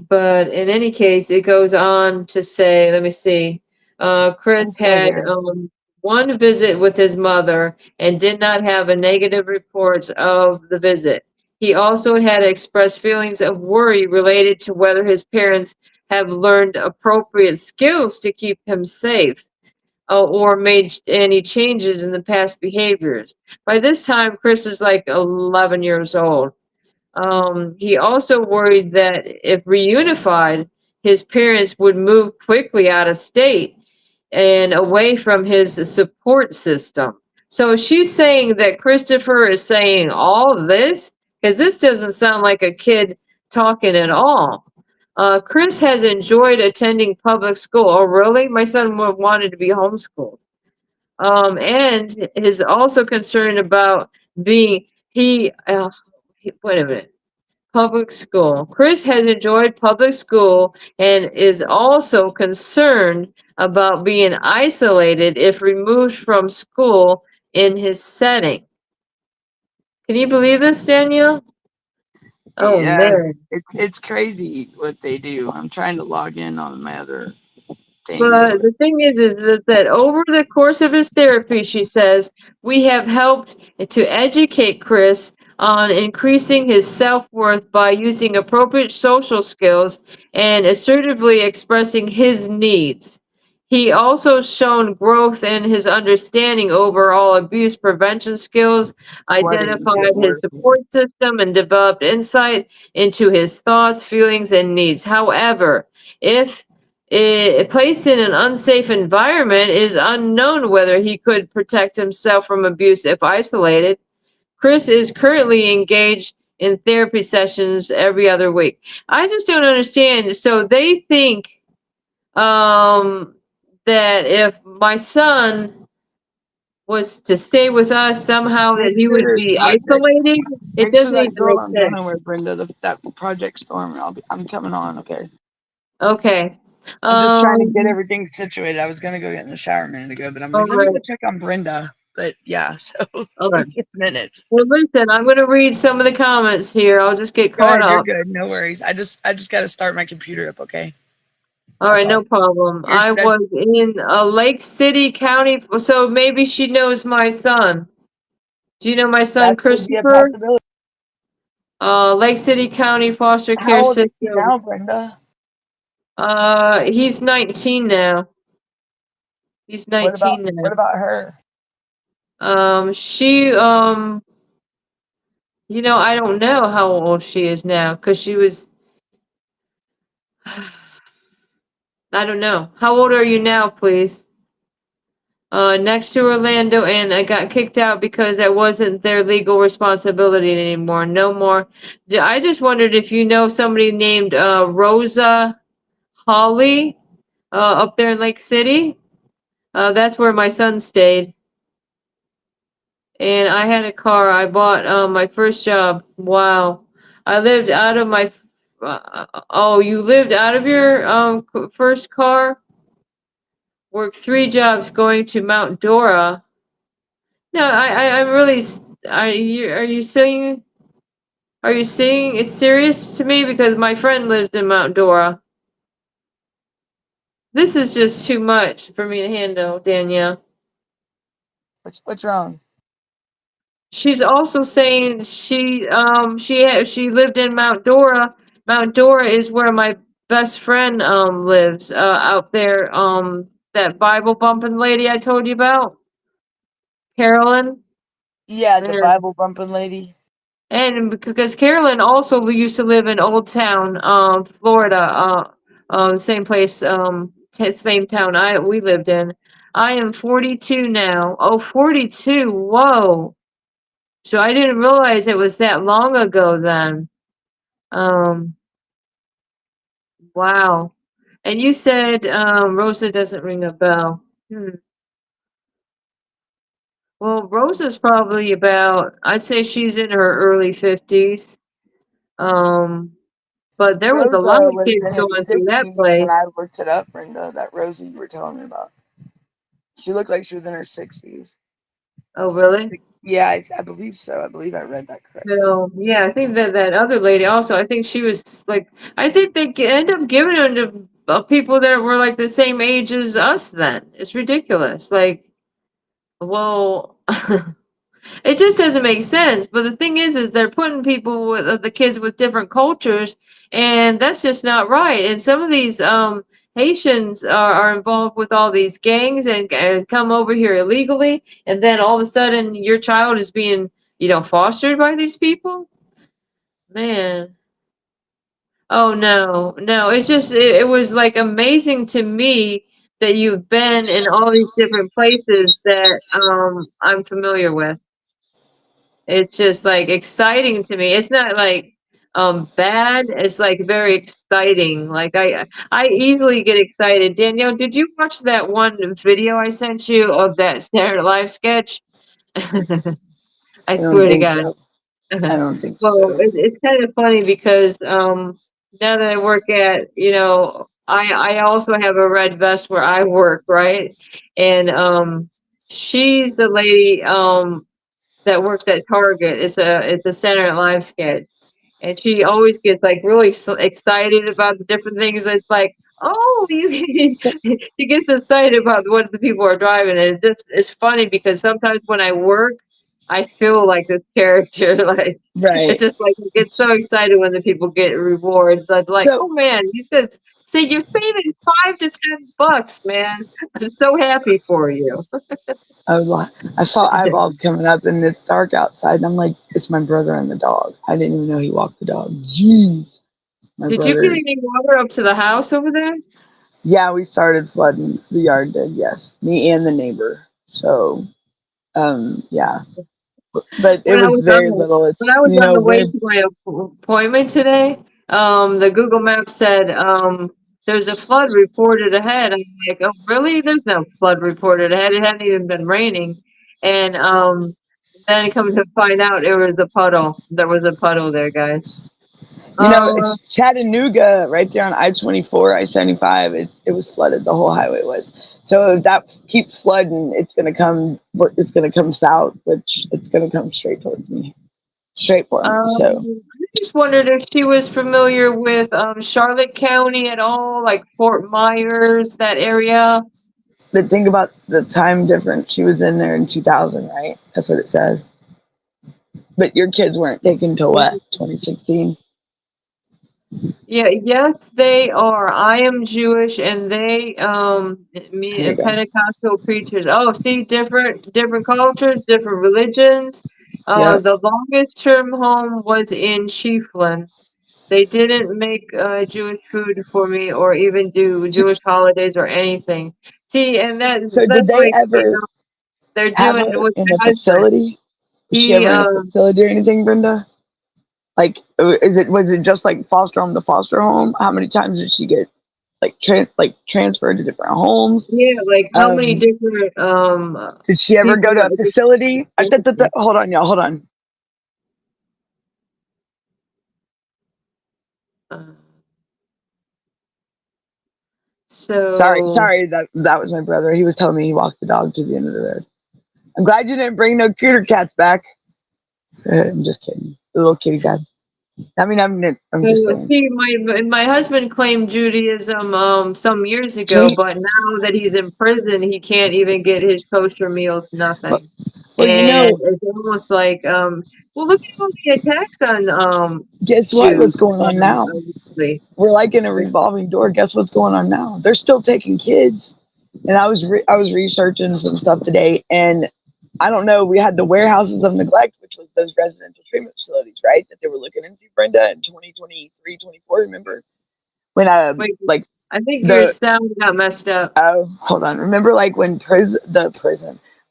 But in any case, it goes on to say, let me see. Chris I'm still had here. one visit with his mother and did not have a negative report of the visit. He also had expressed feelings of worry related to whether his parents have learned appropriate skills to keep him safe, or made any changes in the past behaviors. By this time, Chris is like 11 years old. He also worried that if reunified, his parents would move quickly out of state and away from his support system. So she's saying that Christopher is saying all this, because this doesn't sound like a kid talking at all. Chris has enjoyed attending public school. Oh, really? My son wanted to be homeschooled. And is also concerned about being, wait a minute. Public school. Chris has enjoyed public school and is also concerned about being isolated if removed from school in his setting. Can you believe this, Danielle? Oh Yeah, man. it's crazy what they do. I'm trying to log in on my other thing or But whatever. the thing is that over the course of his therapy, she says, we have helped to educate Chris on increasing his self-worth by using appropriate social skills and assertively expressing his needs. He also shown growth in his understanding overall abuse prevention skills, Sweating identified get his worse. support system, and developed insight into his thoughts, feelings, and needs. However, if placed in an unsafe environment, it is unknown whether he could protect himself from abuse if isolated. Chris is currently engaged in therapy sessions every other week. I just don't understand. So they think that if my son was to stay with us somehow, that he would be isolated. It Make sure doesn't that even girl make I'm sense. going with, Brenda, that Project Storm. I'm coming on. Okay. Okay. I'm just trying to get everything situated. I was gonna go get in the shower a minute ago, but I'm All like, let me right. go check on Brenda. But yeah, so All give right. me a minute. Well, listen, I'm going to read some of the comments here. I'll just get Go caught ahead, you're up. good. No worries. I just got to start my computer up. Okay. All That's right, all. no problem. You're, I was in Lake City County, so maybe she knows my son. Do you know my son, that could be a Christopher? possibility. Lake City County Foster Care How old is he System. now, Brenda? He's 19 now. He's 19 now. what about her? She, I don't know how old she is now because she was, I don't know. How old are you now, please? Next to Orlando, and I got kicked out because that wasn't their legal responsibility anymore. No more. I just wondered if you know somebody named Rosa Holly up there in Lake City. That's where my son stayed. And I had a car. I bought my first job. Wow. I lived out of my. Oh, you lived out of your first car? Worked 3 jobs going to Mount Dora. No, I'm really. Are you saying? Are you saying it's serious to me because my friend lived in Mount Dora? This is just too much for me to handle, Danielle. What's wrong? She's also saying she lived in Mount Dora. Mount Dora is where my best friend lives out there. That Bible bumping lady I told you about, Carolyn. Yeah, the Yeah. Bible bumping lady. And because Carolyn also used to live in Old Town, Florida, the same place, same town we lived in. I am 42 now. Oh, 42. Whoa. So I didn't realize it was that long ago then. Um, wow. And you said Rosa doesn't ring a bell. Well, Rosa's probably about, I'd say she's in her early 50s. But there was a Rosa lot of was kids in her going through that 60s when place. I looked it up, Brenda. That Rosie you were telling me about. She looked like she was in her 60s. Oh, really? Yeah, I believe so. I believe I read that correctly. So, yeah, I think that other lady also, I think she was like, I think they end up giving them to people that were like the same age as us then. It's ridiculous. Like, well, it just doesn't make sense. But the thing is they're putting people with the kids with different cultures, and that's just not right. And some of these Haitians are involved with all these gangs and come over here illegally, and then all of a sudden your child is being, fostered by these people. Man. Oh no, no. It's just it was like amazing to me that you've been in all these different places that I'm familiar with. It's just like exciting to me. It's not like bad. It's like very exciting. Like I easily get excited. Danielle, did you watch that one video I sent you of that Saturday Live sketch? I I don't swear to think God. so. I don't think Well, so. it's kind of funny because now that I work at, I also have a red vest where I work, right? And she's the lady that works at Target. It's a Saturday Night Live sketch, and she always gets like really excited about the different things. It's like, oh, you So, she gets excited about what the people are driving, and it's funny because sometimes when I work, I feel like this character. Like it's right. just like I get so excited when the people get rewards. That's like, So oh man, he says, "See, you're saving $5 to $10, man. I'm so happy for you." I saw eyeballs coming up and it's dark outside and I'm like, it's my brother and the dog. I didn't even know he walked the dog. Jeez. My Did you get brother's. any water up to the house over there? Yeah, we started flooding the yard did, yes. Me and the neighbor. So yeah. but it When I was was very on little. when It's, I was you on know, the way we're, to my appointment today, the Google Map said, there's a flood reported ahead. I'm like, oh, really? There's no flood reported ahead. It hadn't even been raining. And then come to find out it was a puddle. There was a puddle there, guys. you know, it's Chattanooga right there on I-24, I-75. It was flooded. The whole highway was. So if that keeps flooding, it's gonna come south, which it's gonna come straight towards me, straight for me. So I just wondered if she was familiar with Charlotte County at all, like Fort Myers, that area. the thing about the time difference, she was in there in 2000, right? That's what it says. But your kids weren't taken till what, 2016? Yeah, yes, they are. I am Jewish, and they, me Here you and go. Pentecostal preachers. Oh, see, different cultures, different religions. Yep. The longest term home was in Chiefland. They didn't make Jewish food for me, or even do Jewish holidays or anything. See, and So did that's they like, ever they're have doing her with in my a husband. facility? Was she He, ever in a facility or anything, Brenda? Like, was it just like foster home to foster home? How many times did she get transferred to different homes? yeah, like how many Um, different did she ever people? go to a facility? Hold on, y'all. Hold on. Uh, Sorry, so sorry. That was my brother. He was telling me he walked the dog to the end of the road. I'm glad you didn't bring no cuter cats back. I'm just kidding. The little kitty cats. I mean, I'm just saying. see, my husband claimed Judaism some years ago, She, but now that he's in prison, he can't even get his kosher meals, well, nothing. you And know, it's almost like well, look at all the attacks on guess what? Jews What's going on now? lately. We're like in a revolving door. Guess what's going on now? They're still taking kids. And I was researching some stuff today, and I don't know. We had the warehouses of neglect, which was those residential treatment facilities, right? That they were looking into, Brenda, in 2023, 24. Remember when Wait, like I think your the sound got messed up. oh hold on. Remember like when prison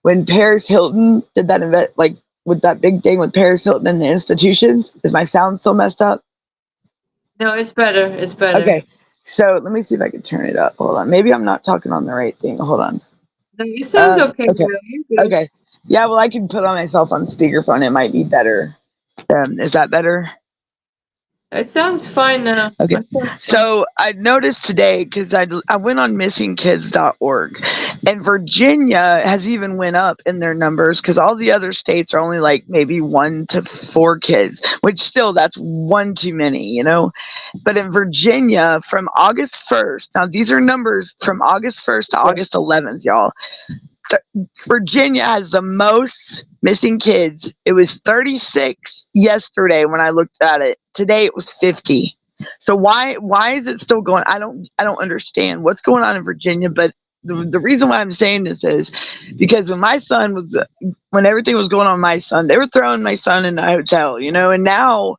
when Paris Hilton did that event, like with that big thing with Paris Hilton and the institutions. Is my sound still messed up? No, it's better. It's better. Okay. So let me see if I can turn it up. Hold on. Maybe I'm not talking on the right thing. Hold on. No, it sounds okay, Okay. girl. You're good. Okay. Yeah, well, I can put on myself on speakerphone. It might be better. Is that better? It sounds fine now. Okay. I feel fine. So I noticed today because I went on missingkids.org, and Virginia has even went up in their numbers because all the other states are only like maybe 1 to 4 kids, which still that's one too many, you know. But in Virginia, from August 1st, now these are numbers from August 1st to August 11th, y'all. Virginia has the most missing kids. It was 36 yesterday when I looked at it. Today it was 50. So why is it still going? I don't understand what's going on in Virginia. But the reason why I'm saying this is because when everything was going on with my son, they were throwing my son in the hotel, you know, and now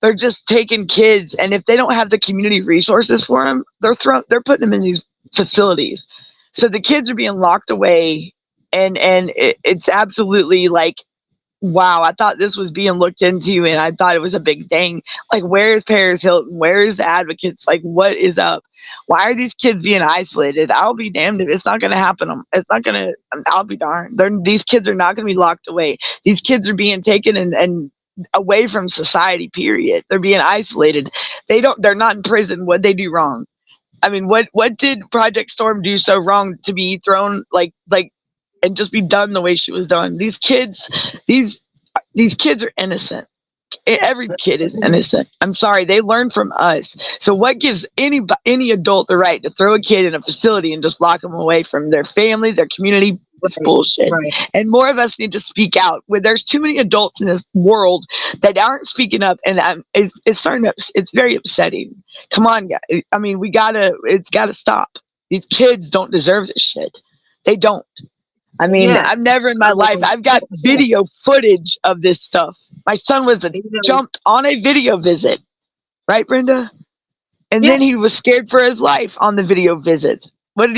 they're just taking kids, and if they don't have the community resources for them, they're putting them in these facilities. So the kids are being locked away, and it's absolutely like, wow, I thought this was being looked into, and I thought it was a big thing. Like, where is Paris Hilton? Where is the advocates? Like, what is up? Why are these kids being isolated? I'll be damned if it's not going to happen. It's not going to. I'll be darned. These kids are not going to be locked away. These kids are being taken and away from society. Period. They're being isolated. They're not in prison. What they do wrong? I mean, what did Project Storm do so wrong to be thrown like and just be done the way she was done? These these kids are innocent. Every kid is innocent. I'm sorry, they learn from us. So what gives any adult the right to throw a kid in a facility and just lock them away from their family, their community? It's Right. bullshit. Right. And more of us need to speak out. Where there's too many adults in this world that aren't speaking up, and it's starting to, it's very upsetting. Come on, guys. I mean, it's gotta stop. These kids don't deserve this shit. They don't. I mean, Yeah. I've never in my life, I've got video footage of this stuff. My son was You know, jumped on a video visit, right, Brenda? And yeah. then he was scared for his life on the video visit. What did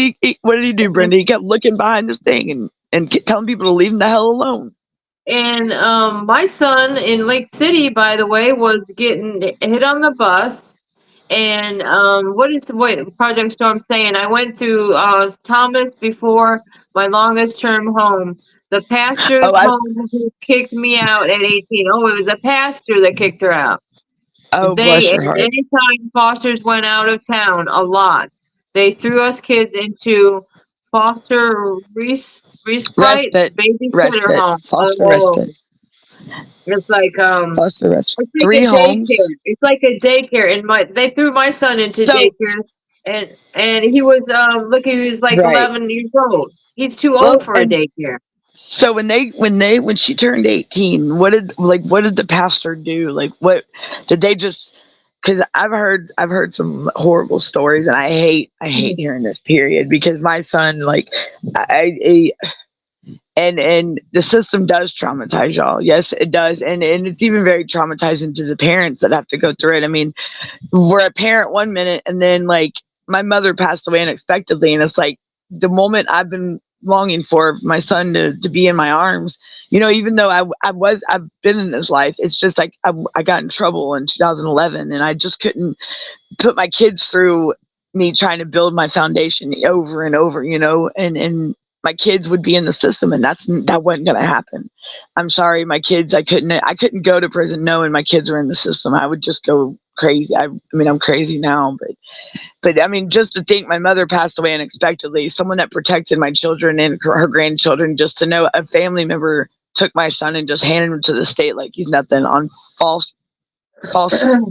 he do, Brenda? He kept looking behind this thing and telling people to leave him the hell alone. And my son in Lake City, by the way, was getting hit on the bus. And what Project Storm saying? I went through Thomas before my longest term home. The pastor's Oh, I home who kicked me out at 18. Oh, it was a pastor that kicked her out. oh bless They, your heart. anytime fosters went out of town, a lot, they threw us kids into foster respite Respite, babysitter respite, home. foster Oh, respite, it's like foster respite. it's like 3 a daycare. homes. It's like a daycare, and they threw my son into So daycare, and he was he was like right. 11 years old. He's too old Well, for a and daycare. so when she turned 18, what did the pastor do? Like what did they just, because I've heard some horrible stories, and I hate hearing this period, because my son, like, and the system does traumatize y'all. Yes, it does. And it's even very traumatizing to the parents that have to go through it. I mean, we're a parent one minute, and then, like, my mother passed away unexpectedly, and it's like the moment I've been longing for my son to be in my arms. Even though I've been in his life, it's just like I got in trouble in 2011, and I just couldn't put my kids through me trying to build my foundation over and over, and my kids would be in the system, and that wasn't going to happen. I'm sorry, my kids, I couldn't go to prison knowing my kids were in the system. I would just go crazy. I mean, I'm crazy now, but I mean, just to think my mother passed away unexpectedly, someone that protected my children and her grandchildren, just to know a family member took my son and just handed him to the state like he's nothing, on false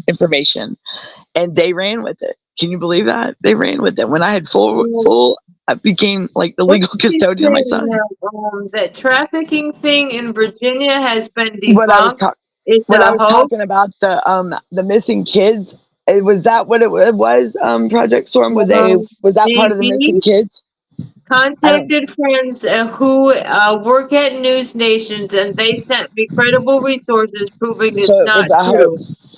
information, and they ran with it. Can you believe that? They ran with it. When I had I became like the What legal did you custodian of my say son. now? That trafficking thing in Virginia has been What I was debunked. talking, Is what it I a was hoax? talking about, the missing kids. Was that what it was? Project Storm. Was that part of the DB missing kids? I don't. contacted friends who work at news nations, and they sent me credible resources proving So it's it not was a true. hoax.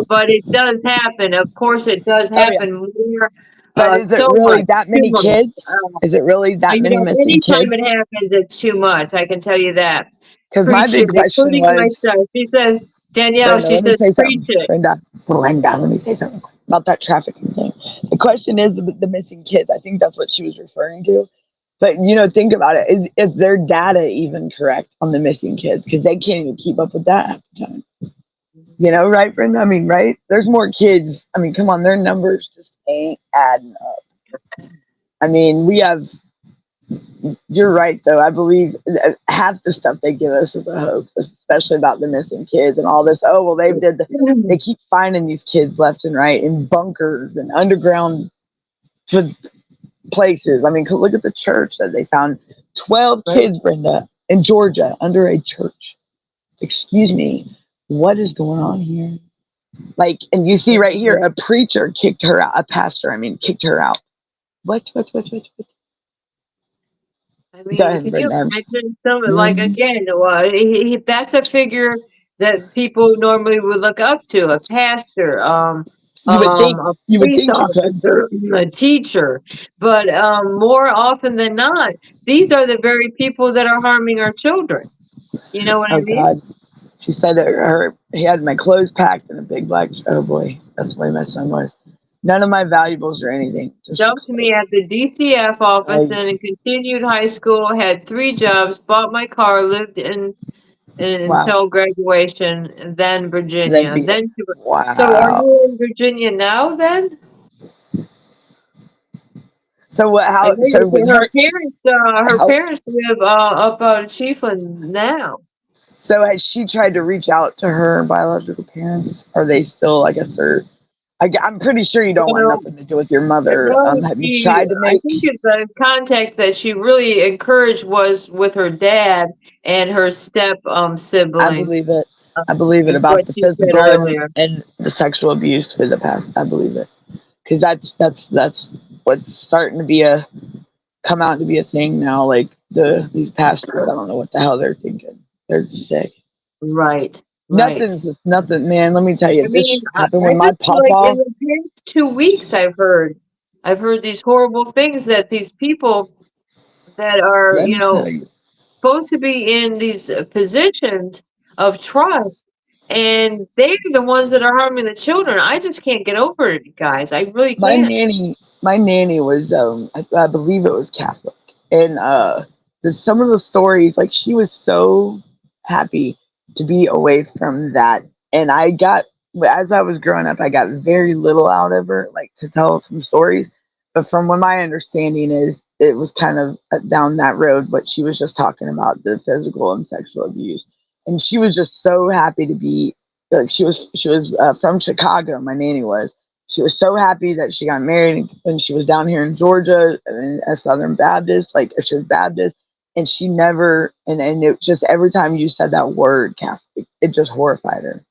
But it does happen. Of course, it does Oh yeah. happen more. But is it So much, really that too many much. kids? Is it really that many missing Anytime it kids? happens, it's too much. I can tell you that. Because my Preach it, big question including was, myself. She says, Danielle, Brenda, she let me says, say preach something. it. Brenda, let me say something about that trafficking thing. The question is the missing kids. I think that's what she was referring to. But think about it. Is their data even correct on the missing kids? Because they can't even keep up with that half the time. Right, Brenda? I mean, right? There's more kids. I mean, come on, their numbers just ain't adding up. I mean, we have. You're right, though. I believe half the stuff they give us is a hoax, especially about the missing kids and all this. Oh well, they keep finding these kids left and right in bunkers and underground places. I mean, look at the church that they found 12 Right? kids, Brenda, in Georgia under a church. Excuse me, what is going on here? Like, and you see right here, a preacher kicked her out. A pastor, I mean, kicked her out. What? I Go mean, ahead, can you Brenda. imagine some like Mhm. again? That's a figure that people normally would look up to, a pastor, You would think a you would police think you could. officer, a teacher. But more often than not, these are the very people that are harming our children. You know what I Oh mean? God. She said that he had my clothes packed in a big black. Oh boy, that's the way my son was. None of my valuables or anything. Just the Dumped me clothes. at the DCF office I, and continued high school, had 3 jobs, bought my car, lived wow. until graduation, and then Then Virginia. beat it. So are Wow. you in Virginia now then? So what? I How? know So with her her, her how? parents live up out of Chiefland now. So has she tried to reach out to her biological parents? Are they still? I guess they're. I'm pretty sure you don't want Well, nothing to do with your mother. no, Have you tried to I make? think it's the contact that she really encouraged was with her dad and her step I sibling, believe it. I believe it is what about the she said physical earlier. and the sexual abuse for the past. I believe it, because that's what's starting to be come out to be a thing now. Like these pastors, I don't know what the hell they're thinking. They're sick. Right, right. Nothing's just nothing, man. Let me tell you, I if mean, this happened I with my just like in papa, the past 2 weeks, I've heard these horrible things that these people that are, let me tell you. supposed to be in these positions of trust, and they're the ones that are harming the children. I just can't get over it, guys. I really can't. My nanny was I believe it was Catholic, and some of the stories, like, she was so happy to be away from that, and I got, as I was growing up, I got very little out of her, like, to tell some stories, but from what my understanding is, it was kind of down that road, what she was just talking about, the physical and sexual abuse, and she was just so happy to be, like, she was from Chicago, my nanny was. She was so happy that she got married, and she was down here in Georgia, and a Southern Baptist, like, she was Baptist, and she never, and it just, every time you said that word, Catholic, it just horrified her.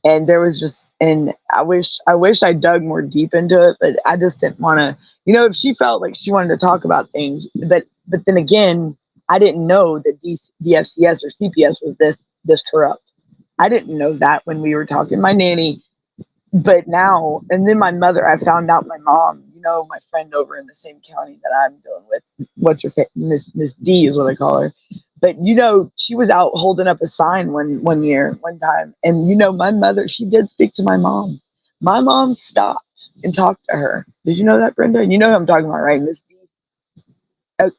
And there was just, and I wish I dug more deep into it, but I just didn't want to, if she felt like she wanted to talk about things, but then again, I didn't know that DFCS or CPS was this corrupt. I didn't know that when we were talking. My nanny, but now, and then my mother, I found out my mom, my friend over in the same county that I'm dealing with, Miss D is what I call her. But she was out holding up a sign one time, and my mother, she did speak to my mom. My mom stopped and talked to her. Did you know that, Brenda? You know who I'm talking about, right, Miss D?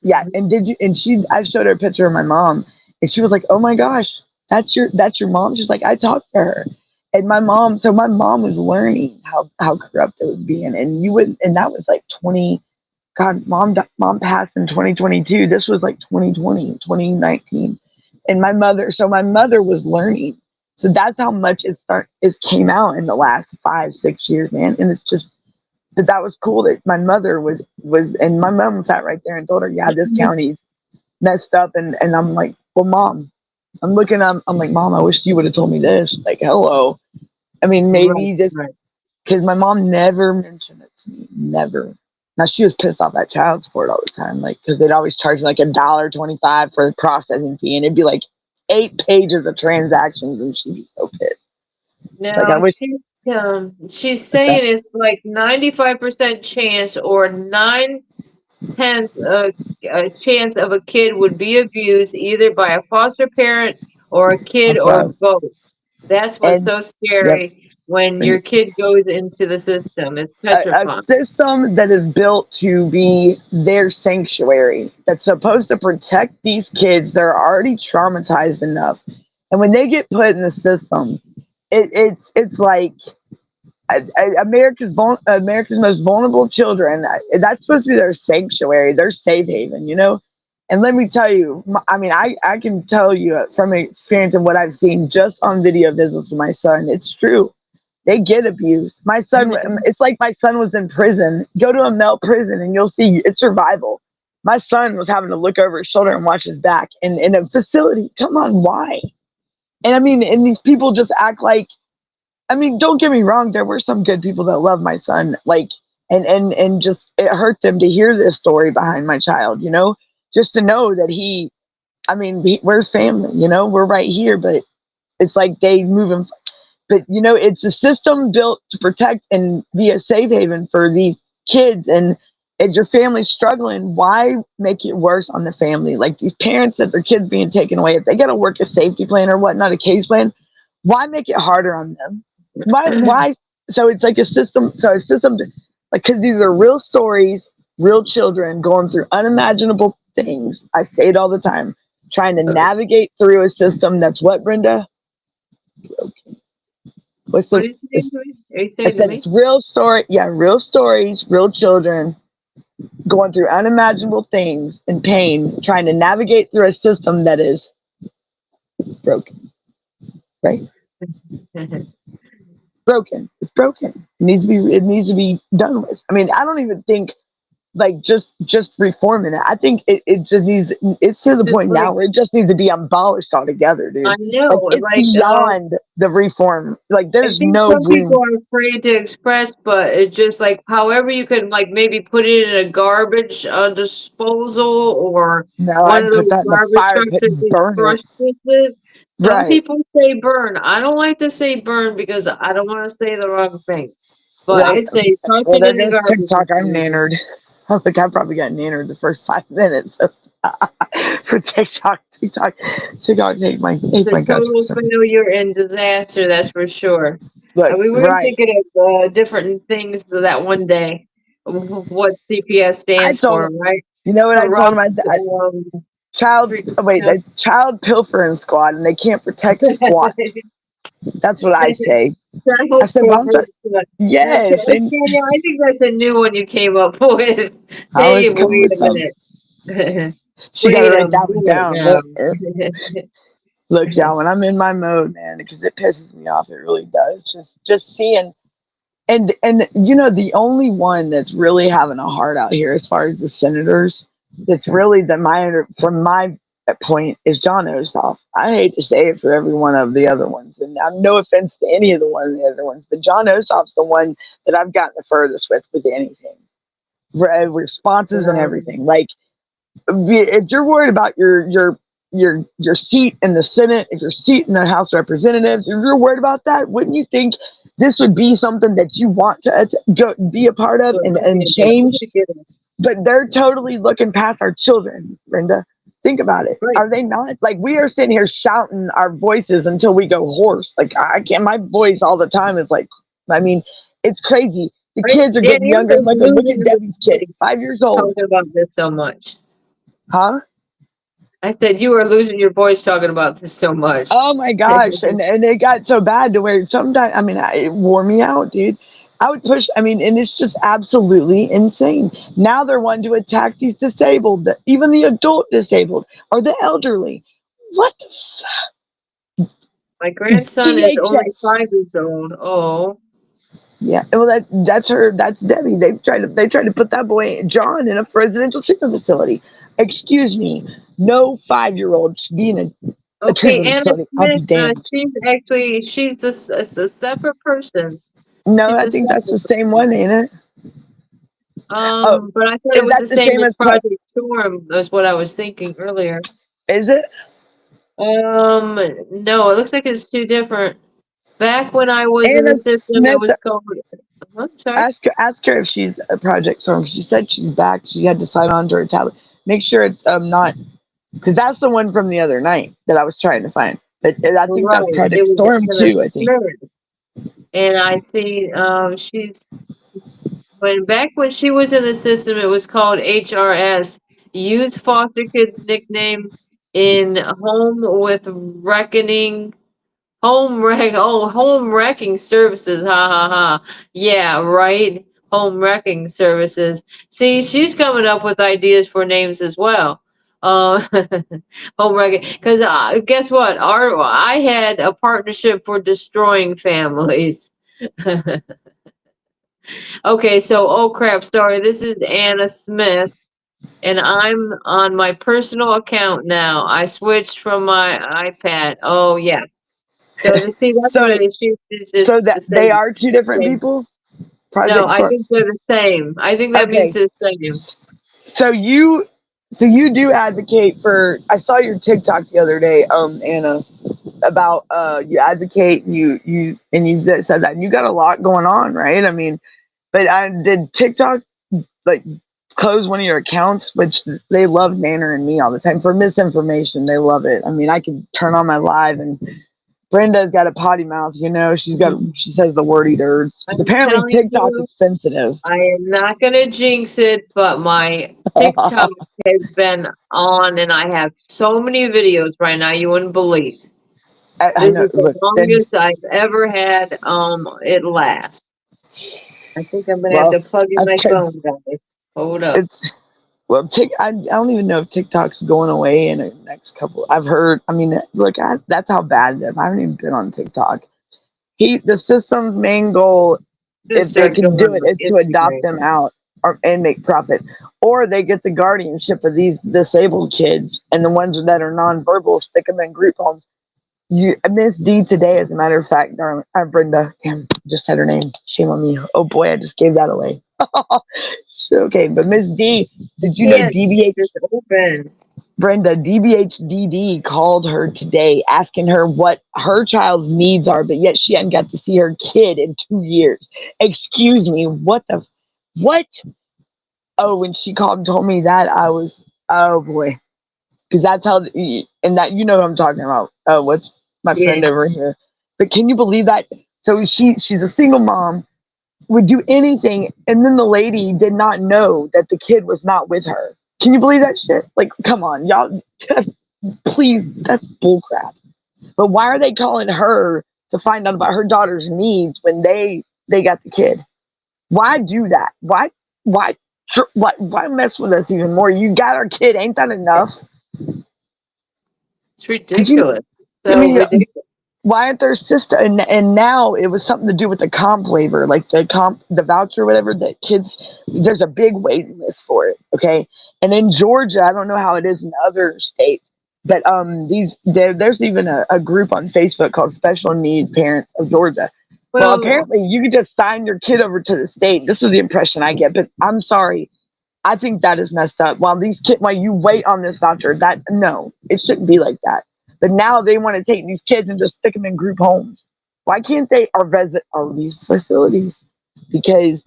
Yeah. And I showed her a picture of my mom, and she was like, "Oh my gosh, that's your mom." She's like, "I talked to her." And my mom was learning how corrupt it was being, and that was like 20. God, mom passed in 2022. This was like 2020, 2019, and my mother was learning. So that's how much it came out in the last 5-6 years, man. And it's just, but that was cool that my mother was, and my mom sat right there and told her, "Yeah, this county's messed up," and I'm like, "Well, mom." I'm like, "Mom, I wish you would have told me this." Like, hello. I mean, maybe this, Right. because my mom never mentioned it to me. Never. Now, she was pissed off at child support all the time, like, because they'd always charge like $1.25 for the processing fee, and it'd be like 8 pages of transactions, and she'd be so pissed. Like, I Now wish. she's What's saying that? it's like 95% chance or 9/10 a chance of a kid would be abused either by a foster parent or a kid or Above. both. That's what's And so yep. scary when your kid goes into the system. It's A petrifying. system that is built to be their sanctuary, that's supposed to protect these kids. They're already traumatized enough, and when they get put in the system, it's like America's most vulnerable children. That's supposed to be their sanctuary, their safe haven, And let me tell you, I mean, I can tell you from experience and what I've seen just on video visits with my son. It's true. They get abused. My son, it's like my son was in prison. Go to a male prison and you'll see it's survival. My son was having to look over his shoulder and watch his back in a facility. Come on, why? And I mean, and these people just act like, I mean, don't get me wrong, there were some good people that love my son, like, and just, it hurt them to hear this story behind my child, just to know that where's family, we're right here, but it's like they move him. But it's a system built to protect and be a safe haven for these kids. And if your family's struggling, why make it worse on the family? Like, these parents that their kids being taken away, if they got to work a safety plan or whatnot, a case plan, why make it harder on them? Why? So it's like a system. So a system, like, because these are real stories, real children going through unimaginable things. I say it all the time, trying to navigate through a system that's what, Brenda? What's What the? are you saying to me? Are you I saying to said me? it's real story. Yeah, real stories, real children going through unimaginable things and pain, trying to navigate through a system that is broken. Right? Broken. It's broken. It needs to be done with. I mean, I don't even think, like, just reforming it. I think it just needs. It's to the Just point like, now where it just needs to be abolished altogether, I dude. Like, know, it's like, beyond the reform. Like, I there's think no some people room. are afraid to express, but it's just like however you could like maybe put it in a garbage disposal or No, one I'd of put those that in the garbage fire trucks pit that and gets burn it. crushed with it. Some Right. people say burn. I don't like to say burn because I don't want to say the wrong thing. But Well, I'd say toss well, it there in the goes garbage TikTok. I'm disposal. nannered. I think I probably got nannered the first 5 minutes. For TikTok hates my It's a guts for total some. failure and disaster, that's for sure. Look, We were right. thinking of different things that one day, what CPS I stands told for, him, right? you know what I told him? Corrupt, The child pilfering squad, and they can't protect squat. That's what I say. I said, well, That's yes, and Daniel, I think that's a new one you came up with. I Hey, was coming wait with a some. minute. She got to Wait a write that one minute down. now. Look, y'all, when I'm in my mode, man, because it pisses me off, it really does. Just seeing, and you know, the only one that's really having a heart out here, as far as the senators, that's really from my point, is John Ossoff. I hate to say it for every one of the other ones, and I'm no offense to any of the other ones, but John Ossoff's the one that I've gotten the furthest with anything, responses and everything. Like, if you're worried about your seat in the Senate, if your seat in the House of Representatives, if you're worried about that, wouldn't you think this would be something that you want to go be a part of and change? But they're totally looking past our children, Brenda. Think about it. Right. Are they not? Like, we are sitting here shouting our voices until we go hoarse. Like, I can't, my voice all the time is like, I mean, it's crazy. The Right? kids are getting Daniel, younger. Look at Debbie's kid, 5 years old. talking about this so much. Huh? I said you were losing your voice talking about this so much. Oh my gosh. And it got so bad to where sometimes, I mean, it wore me out, dude. I would push, I mean, and it's just absolutely insane. Now they're wanting to attack these disabled, even the adult disabled or the elderly. What the My grandson is only DHS? 5 years old. Oh, Yeah, well, that's Debbie. They tried to put that boy John in a residential treatment facility. Excuse me, no 5-year-old should be in a okay. treatment Anna facility. I'll be Smith, damned. she's a separate person. No, She's I a think that's the separate same one, ain't it? Oh, But I thought it is was that the the same same as as Project Storm. That's what I was thinking earlier. Is it? No, it looks like it's two different. Back when I was in Anna the system, it Smith? was called. Sorry. Ask her if she's a Project Storm. She said she's back. She had to sign on to her tablet. Make sure it's not, because that's the one from the other night that I was trying to find. But I think Right. that's It Project was Storm Anna too. I think. Smith. And I see she's back when she was in the system, it was called HRS, Youth Foster Kids Nickname in Home with Reckoning Home wrecking services. Ha ha ha. Yeah, right. Home wrecking services. See, she's coming up with ideas for names as well. Uh, home wrecking. Because guess what? I had a partnership for destroying families. Okay, so oh crap, sorry. This is Anna Smith, and I'm on my personal account now. I switched from my iPad. Oh yeah. So to see that's So what it is. She's so just that the they same. are two different same. people. No, Project I Storm. think they're the same. I think that means Okay. the same. So you do advocate for. I saw your TikTok the other day, Anna, about you advocate you and you said that you got a lot going on, right? I mean, but I did TikTok like close one of your accounts, which they love nannering me all the time for misinformation. They love it. I mean, I can turn on my live and Brenda's got a potty mouth, you know. She says the wordy words. I'm Apparently telling TikTok you, is sensitive. I am not gonna jinx it, but my TikTok has been on, and I have so many videos right now you wouldn't believe. I This know. is the Look, then, longest I've ever had. It lasts. I think I'm gonna have well, to plug in that's my because phone, guys. Hold up. it's well. I don't even know if TikTok's going away in the next couple. I've heard. I mean, look, that's how bad it is. I haven't even been on TikTok. The system's main goal, Just if they start can doing do it, my is to adopt Instagram. them out and make profit, or they get the guardianship of these disabled kids and the ones that are nonverbal, stick them in group homes. Miss D today, as a matter of fact, darling, Brenda, damn, just said her name. Shame on me. Oh boy, I just gave that away. Okay, but Miss D, did you know Yeah, DBH just open. Brenda, DBHDD called her today asking her what her child's needs are, but yet she hadn't got to see her kid in 2 years. Excuse me, what? Oh, when she called and told me that, I was, oh boy. because that's how, and that, you know what I'm talking about. What's my Yeah. friend over here? But can you believe that? So she's a single mom, would do anything, and then the lady did not know that the kid was not with her. Can you believe that shit? Like, come on, y'all, please, that's bullcrap. But why are they calling her to find out about her daughter's needs when they got the kid? Why do that? Why mess with us even more? You got our kid, ain't that enough? It's Could you? ridiculous. I So mean, ridiculous. why aren't there system? And now it was something to do with the comp waiver, like the voucher, or whatever. That kids, there's a big waiting list for it. Okay, and in Georgia, I don't know how it is in other states, but there's even a group on Facebook called Special Needs Parents of Georgia. Well, Well, apparently you could just sign your kid over to the state. This is the impression I get, but I'm sorry. I think that is messed up. While you wait on this voucher, no, it shouldn't be like that. But now they want to take these kids and just stick them in group homes. Why can't they visit these facilities? Because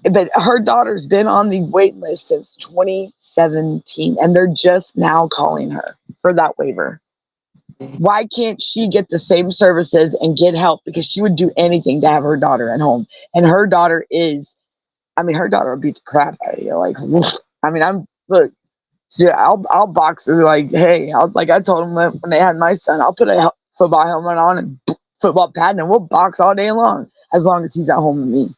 but her daughter's been on the wait list since 2017, and they're just now calling her for that waiver. Why can't she get the same services and get help? Because she would do anything to have her daughter at home, and her daughter is. I mean, her daughter will beat the crap out of you. Like, I mean, look. Yeah, I'll box her like, hey, like I told them when they had my son, I'll put a football helmet on and football pad, and we'll box all day long as long as he's at home with me.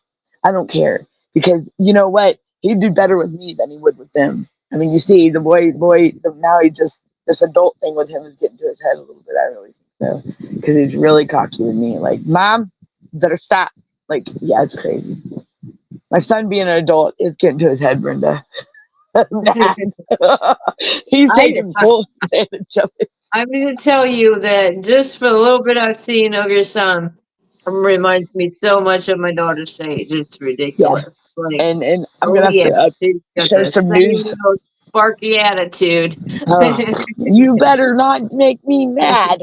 I don't care, because you know what? He'd do better with me than he would with them. I mean, you see, now he just, this adult thing with him is getting to his head a little bit. I really think so, because he's really cocky with me. Like, Mom, better stop. Like, yeah, it's crazy. My son being an adult is getting to his head, Brenda. He's I, taking full advantage of it. I'm going to tell you that just for the little bit I've seen of your son, reminds me so much of my daughter's Sage. It's Yeah, ridiculous. Like, and I'm oh gonna have yeah, to she's got show the some same news. old sparky attitude. You better not make me mad.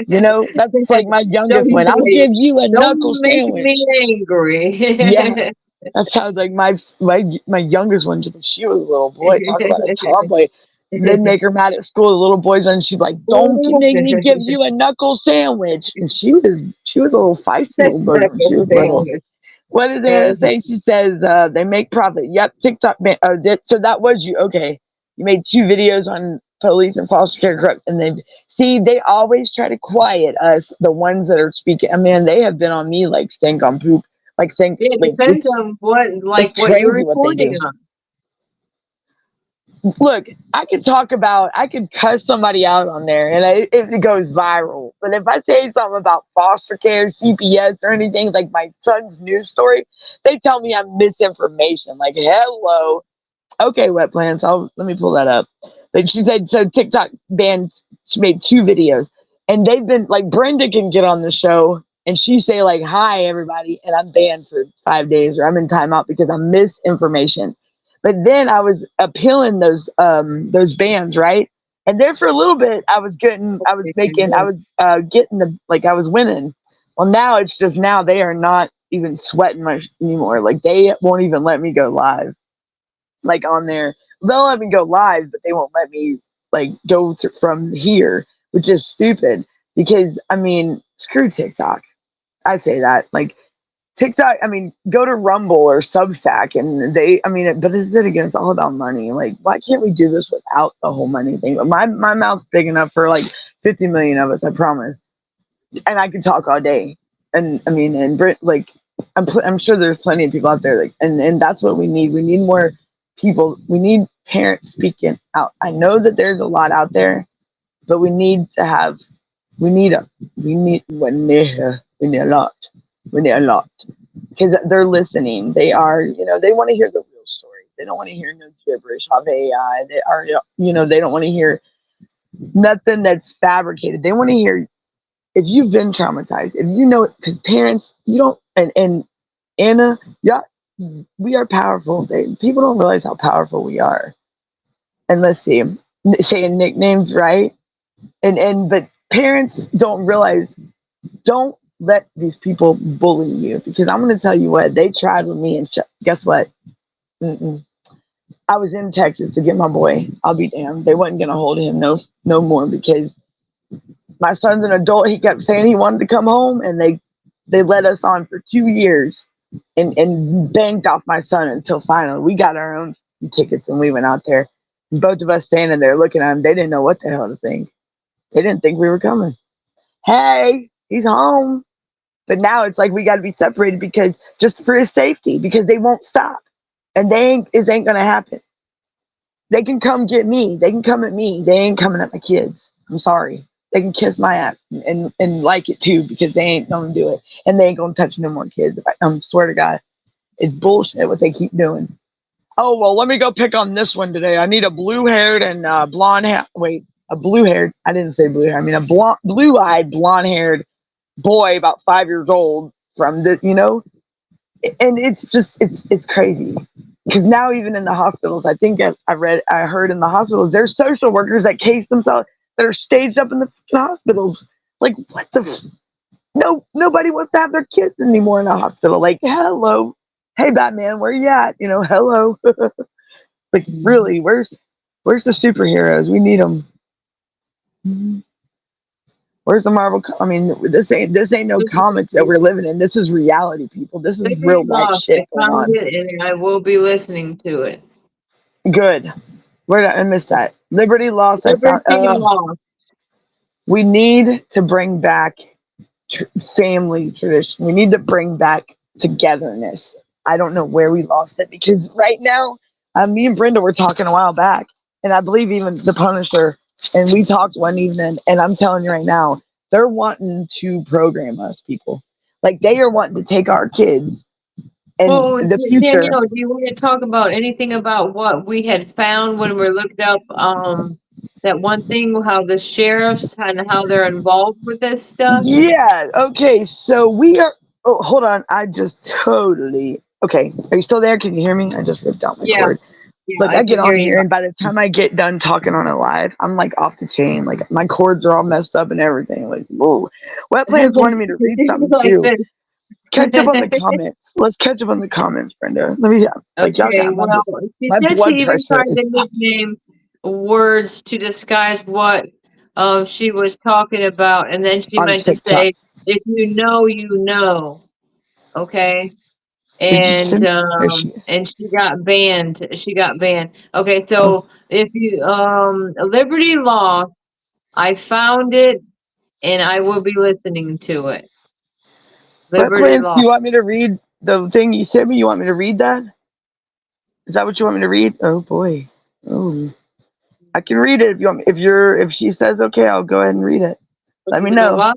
You know, that's like my youngest one. I'll give you a knuckle Don't make me sandwich. Yeah, angry. that sounds like my youngest one. When she was a little boy, talk about a tomboy. They'd make her mad at school. The little boys, and she'd be like, "Don't make me give you a knuckle sandwich." And she was a little feisty little bug when she was little. What is Anna saying? She says they make profit. Yep, TikTok. So that was you. Okay, you made 2 videos on police and foster care corrupt, and they always try to quiet us, the ones that are speaking. I mean, they have been on me like stink on poop. Like Yeah, it like depends on it's what you're crazy what they reporting do. on. Look, I could cuss somebody out on there, and it goes viral. But if I say something about foster care, CPS, or anything like my son's news story, they tell me I'm misinformation. Like, hello, okay, wet plants. Let me pull that up. But she said so. TikTok banned. She made 2 videos, and they've been like, Brenda can get on the show and she say like, "Hi everybody," and I'm banned for 5 days, or I'm in timeout because I'm misinformation. But then I was appealing those bans, right? And there for a little bit, I was getting the, like, I was winning. Well, now it's just, now they are not even sweating much anymore. Like, they won't even let me go live, like, on there. They'll let me go live, but they won't let me like go from here, which is stupid. Because I mean, screw TikTok. I say that, like, TikTok, I mean, go to Rumble or Substack, and but it's all about money. Like, why can't we do this without the whole money thing? But my mouth's big enough for like 50 million of us, I promise. And I could talk all day. And I mean, and like, I'm sure there's plenty of people out there, like, and that's what we need. We need more people. We need parents speaking out. I know that there's a lot out there, but we need a lot. We need a lot, because they're listening. They are, they want to hear the real story. They don't want to hear no gibberish of AI. They are, they don't want to hear nothing that's fabricated. They want to hear, if you've been traumatized, if you know it, because parents, you don't, and Anna, yeah, we are powerful. People don't realize how powerful we are. And let's see, saying nicknames, right? But parents don't realize, don't let these people bully you, because I'm going to tell you what, they tried with me, and guess what? Mm-mm. I was in Texas to get my boy. I'll be damned. They wasn't gonna hold him no more because my son's an adult. He kept saying he wanted to come home, and they let us on for 2 years and banked off my son until finally we got our own tickets and we went out there. Both of us standing there looking at him. They didn't know what the hell to think. They didn't think we were coming. Hey, he's home. But now it's like we got to be separated because just for his safety, because they won't stop, and it ain't gonna happen. They can come get me. They can come at me. They ain't coming at my kids. I'm sorry. They can kiss my ass and like it too because they ain't gonna do it, and they ain't gonna touch no more kids. I swear to God, it's bullshit what they keep doing. Oh well, let me go pick on this one today. I need a blue-haired and blonde hair. Wait, a blue-haired. I didn't say blue hair. I mean a blue-eyed, blonde-haired boy about 5 years old from the, and it's just it's crazy because now even in the hospitals, I think I heard in the hospitals there's social workers that case themselves that are staged up in the hospitals. Like what the nobody wants to have their kids anymore in a hospital. Like hello, hey Batman, where you at? Hello. Like really, where's the superheroes? We need them. Where's the Marvel? I mean, this ain't no comics that we're living in. This is reality, people. This is real life shit I going found on. it and I will be listening to it. Good. Where did I miss that? Liberty Lost. I found. Liberty Lost. We need to bring back family tradition. We need to bring back togetherness. I don't know where we lost it because right now, me and Brenda were talking a while back, and I believe even the Punisher, and we talked one evening, and I'm telling you right now, they're wanting to program us, people. Like they are wanting to take our kids and Well, the future. Danielle, do you want to talk about anything about what we had found when we looked up that one thing, how the sheriffs and how they're involved with this stuff? Yeah. Okay. So we are. Oh, hold on. I just totally. Okay. Are you still there? Can you hear me? I just ripped out my cord. Yeah, Look, I get can hear on you. here, and by the time I get done talking on it live, I'm like off the chain. Like my cords are all messed up and everything. Like, whoa. Wet Plants wanted me to read something Like too. this. Catch up on the comments. Let's catch up on the comments, Brenda. Let me. Like y'all Okay, got well, she my said she blood even pressure tried is to nickname words to disguise what she was talking about, and then she on meant to TikTok. say, "If you know, you know." Okay, Did you and send? There she is. and she got banned. She got banned. Okay, so if you Liberty Lost, I found it, and I will be listening to it. Wet Liberty Plants. Do Lost. you want me to read the thing you sent me? You want me to read that? Is that what you want me to read? Oh boy. Oh, I can read it if you want me. If she says okay, I'll go ahead and read it. Let me know.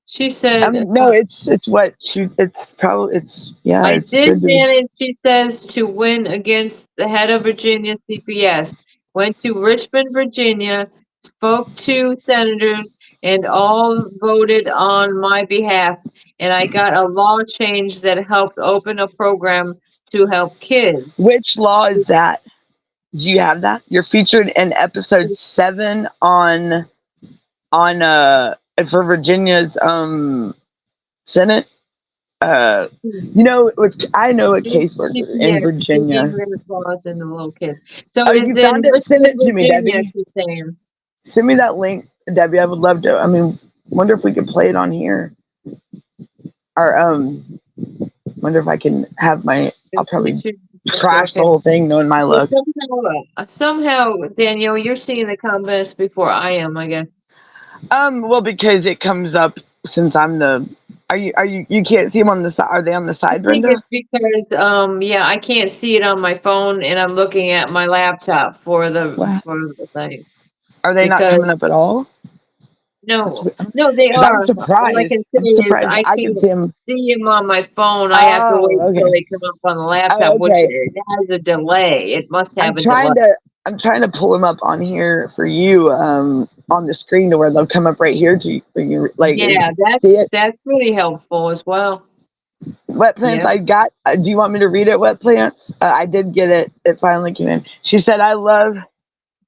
She said, No, it's what she. It's probably yeah. I It's did good to. manage, she says, to win against the head of Virginia CPS. Went to Richmond, Virginia, spoke to senators, and all voted on my behalf. And I got a law change that helped open a program to help kids. Which law is that? Do you have that? You're featured in episode 7 on for Virginia's Senate. I know a caseworker in Yes, Virginia. laws and the little kids. So Oh, it's you found in it? Send Richmond, it to me, Virginia, Debbie. she's saying. Send me that link, Debbie. I would love to. I mean, wonder if we could play it on here. Or wonder if I can have my. I'll probably crash the whole thing knowing my luck. Somehow, Danielle, you're seeing the comments before I am, I guess. Well, because it comes up since I'm the. Are you can't see them on the side? Are they on the side, I think Brenda? it's because, yeah, I can't see it on my phone, and I'm looking at my laptop for the thing. Are they not coming up at all? No, they Because I'm are. All I surprised. can say I'm is surprised. I I can can't see them. see them on my phone. I have to wait Oh, until okay. they come up on the laptop, Oh, which okay. it has a delay. It must have a delay. I'm trying to pull them up on here for you on the screen to where they'll come up right here to you. Like, Yeah, see it? that's really helpful as well. Wet Plants, Yeah. I got. Do you want me to read it, Wet Plants? I did get it. It finally came in. She said, I love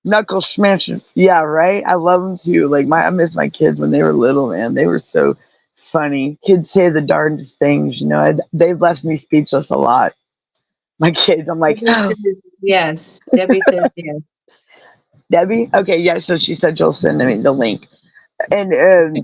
knuckle smashers. Yeah, right? I love them too. Like, I miss my kids when they were little, man. They were so funny. Kids say the darndest things, they've left me speechless a lot. My kids, I'm like, Yes. Debbie says yes. Debbie? Okay, yeah, so she said she'll send me the link. And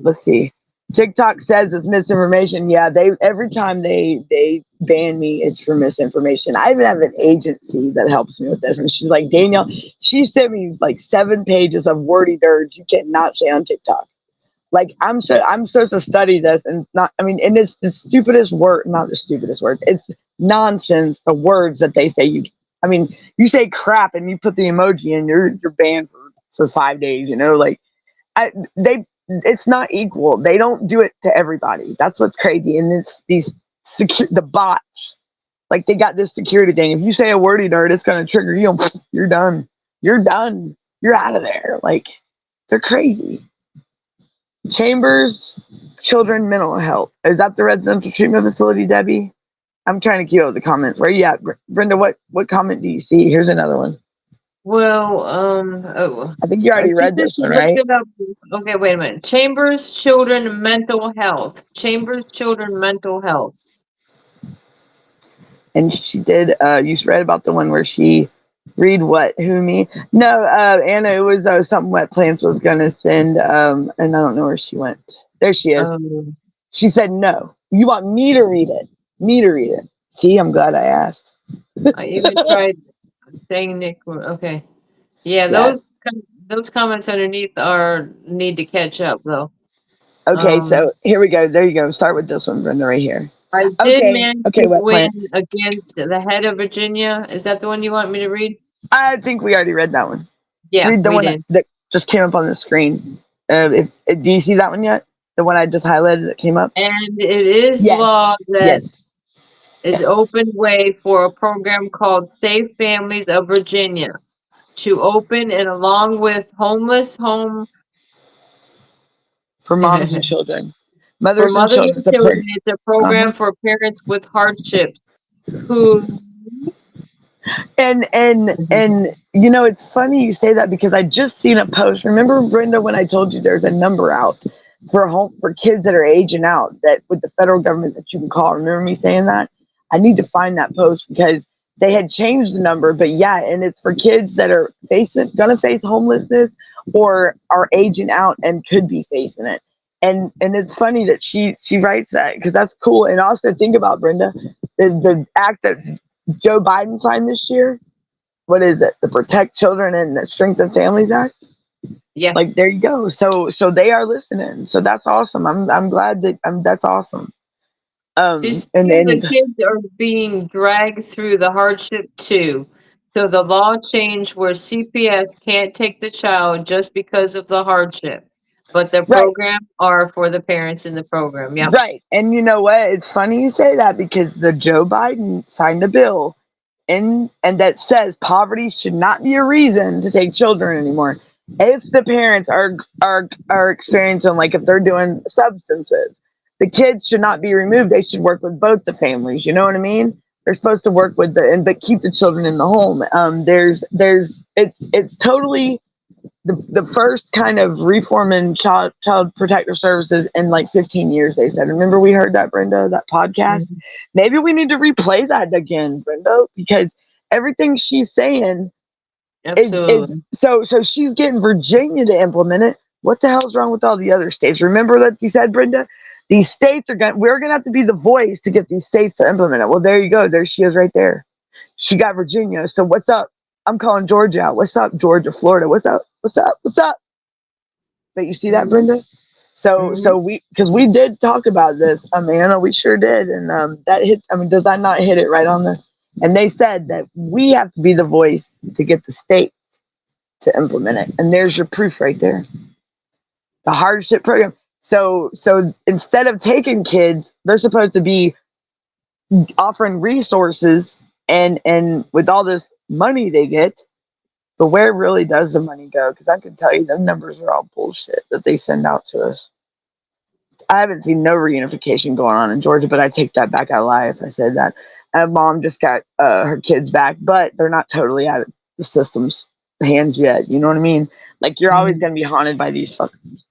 let's see. TikTok says it's misinformation. Yeah, they every time they ban me, it's for misinformation. I even have an agency that helps me with this, and she's like, Danielle, she sent me like 7 pages of wordy dirge you cannot say on TikTok. Like I'm supposed to study this and not. I mean, and it's the stupidest word, not the stupidest word. It's nonsense. The words that they say. I mean, you say crap and you put the emoji in, you're banned for 5 days. You know, like it's not equal. They don't do it to everybody. That's what's crazy. And it's the bots. Like they got this security thing. If you say a wordy nerd, it's gonna trigger you. You're done. You're done. You're out of there. Like they're crazy. Chambers Children Mental Health. Is that the residential treatment facility, Debbie? I'm trying to keep up the comments. Where you at, Brenda? What comment do you see? Here's another one. Well, I think you already she read said this she one, looked right? it up. Okay, wait a minute. Chambers Children Mental Health. Chambers Children Mental Health. And she did. You read about the one where she read what? Who me? No, Anna. It was something Wet Plants was gonna send. And I don't know where she went. There she is. She said no. You want me to read it? Me to read it? See, I'm glad I asked. I even tried saying Nick. Okay. Yeah, Yeah. those comments underneath need to catch up though. Okay, so here we go. There you go. Start with this one, Brenda, right here. I did Okay. manage Okay, to Wet win Plants. against the head of Virginia. Is that the one you want me to read? I think we already read that one. Yeah, Read the we one did. that just came up on the screen. Do you see that one yet? The one I just highlighted that came up? And it is Yes. law that Yes. is Yes. open way for a program called Safe Families of Virginia to open, and along with homeless home For moms and for children. Mothers and mothers children. and children. It's a program for parents with hardships who And you know, it's funny you say that because I just seen a post. Remember, Brenda, when I told you there's a number out for kids that are aging out that with the federal government that you can call. Remember me saying that? I need to find that post because they had changed the number, but yeah, and it's for kids that are gonna face homelessness or are aging out and could be facing it. And it's funny that she writes that because that's cool. And also think about, Brenda, the act that Joe Biden signed this year. What is it? The Protect Children and the Strengthen Families Act. yeah. Like there you go. So they are listening. So that's awesome. I'm glad that that's awesome. She says And the then kids are being dragged through the hardship too. So the law changed where CPS can't take the child just because of the hardship. But the right, program are for the parents in the program. Yep. right. And you know what? It's funny you say that because the Joe Biden signed a bill and that says poverty should not be a reason to take children anymore. If the parents are experiencing, like if they're doing substances, the kids should not be removed. They should work with both the families. You know what I mean? They're supposed to work with but keep the children in the home. It's totally the first kind of reform in child protective services in like 15 years, they said. Remember we heard that, Brenda, that podcast? Mhm. Maybe we need to replay that again, Brenda, because everything she's saying is Absolutely. so she's getting Virginia to implement it. What the hell's wrong with all the other states? Remember that you said, Brenda? These states we're gonna have to be the voice to get these states to implement it. Well, there you go. There she is right there. She got Virginia. So what's up? I'm calling Georgia out. What's up, Georgia, Florida? What's up? What's up? What's up? But you see that, Brenda? So because we did talk about this, Anna, we sure did, and that hit. I mean, does that not hit it right on the? And they said that we have to be the voice to get the states to implement it, and there's your proof right there. The hardship program. So instead of taking kids, they're supposed to be offering resources, and with all this money they get. But where really does the money go? Because I can tell you, them numbers are all bullshit that they send out to us. I haven't seen no reunification going on in Georgia, but I take that back. I lie if I said that. And mom just got her kids back, but they're not totally out of the system's hands yet. You know what I mean? Like you're always going to be haunted by these fuckers.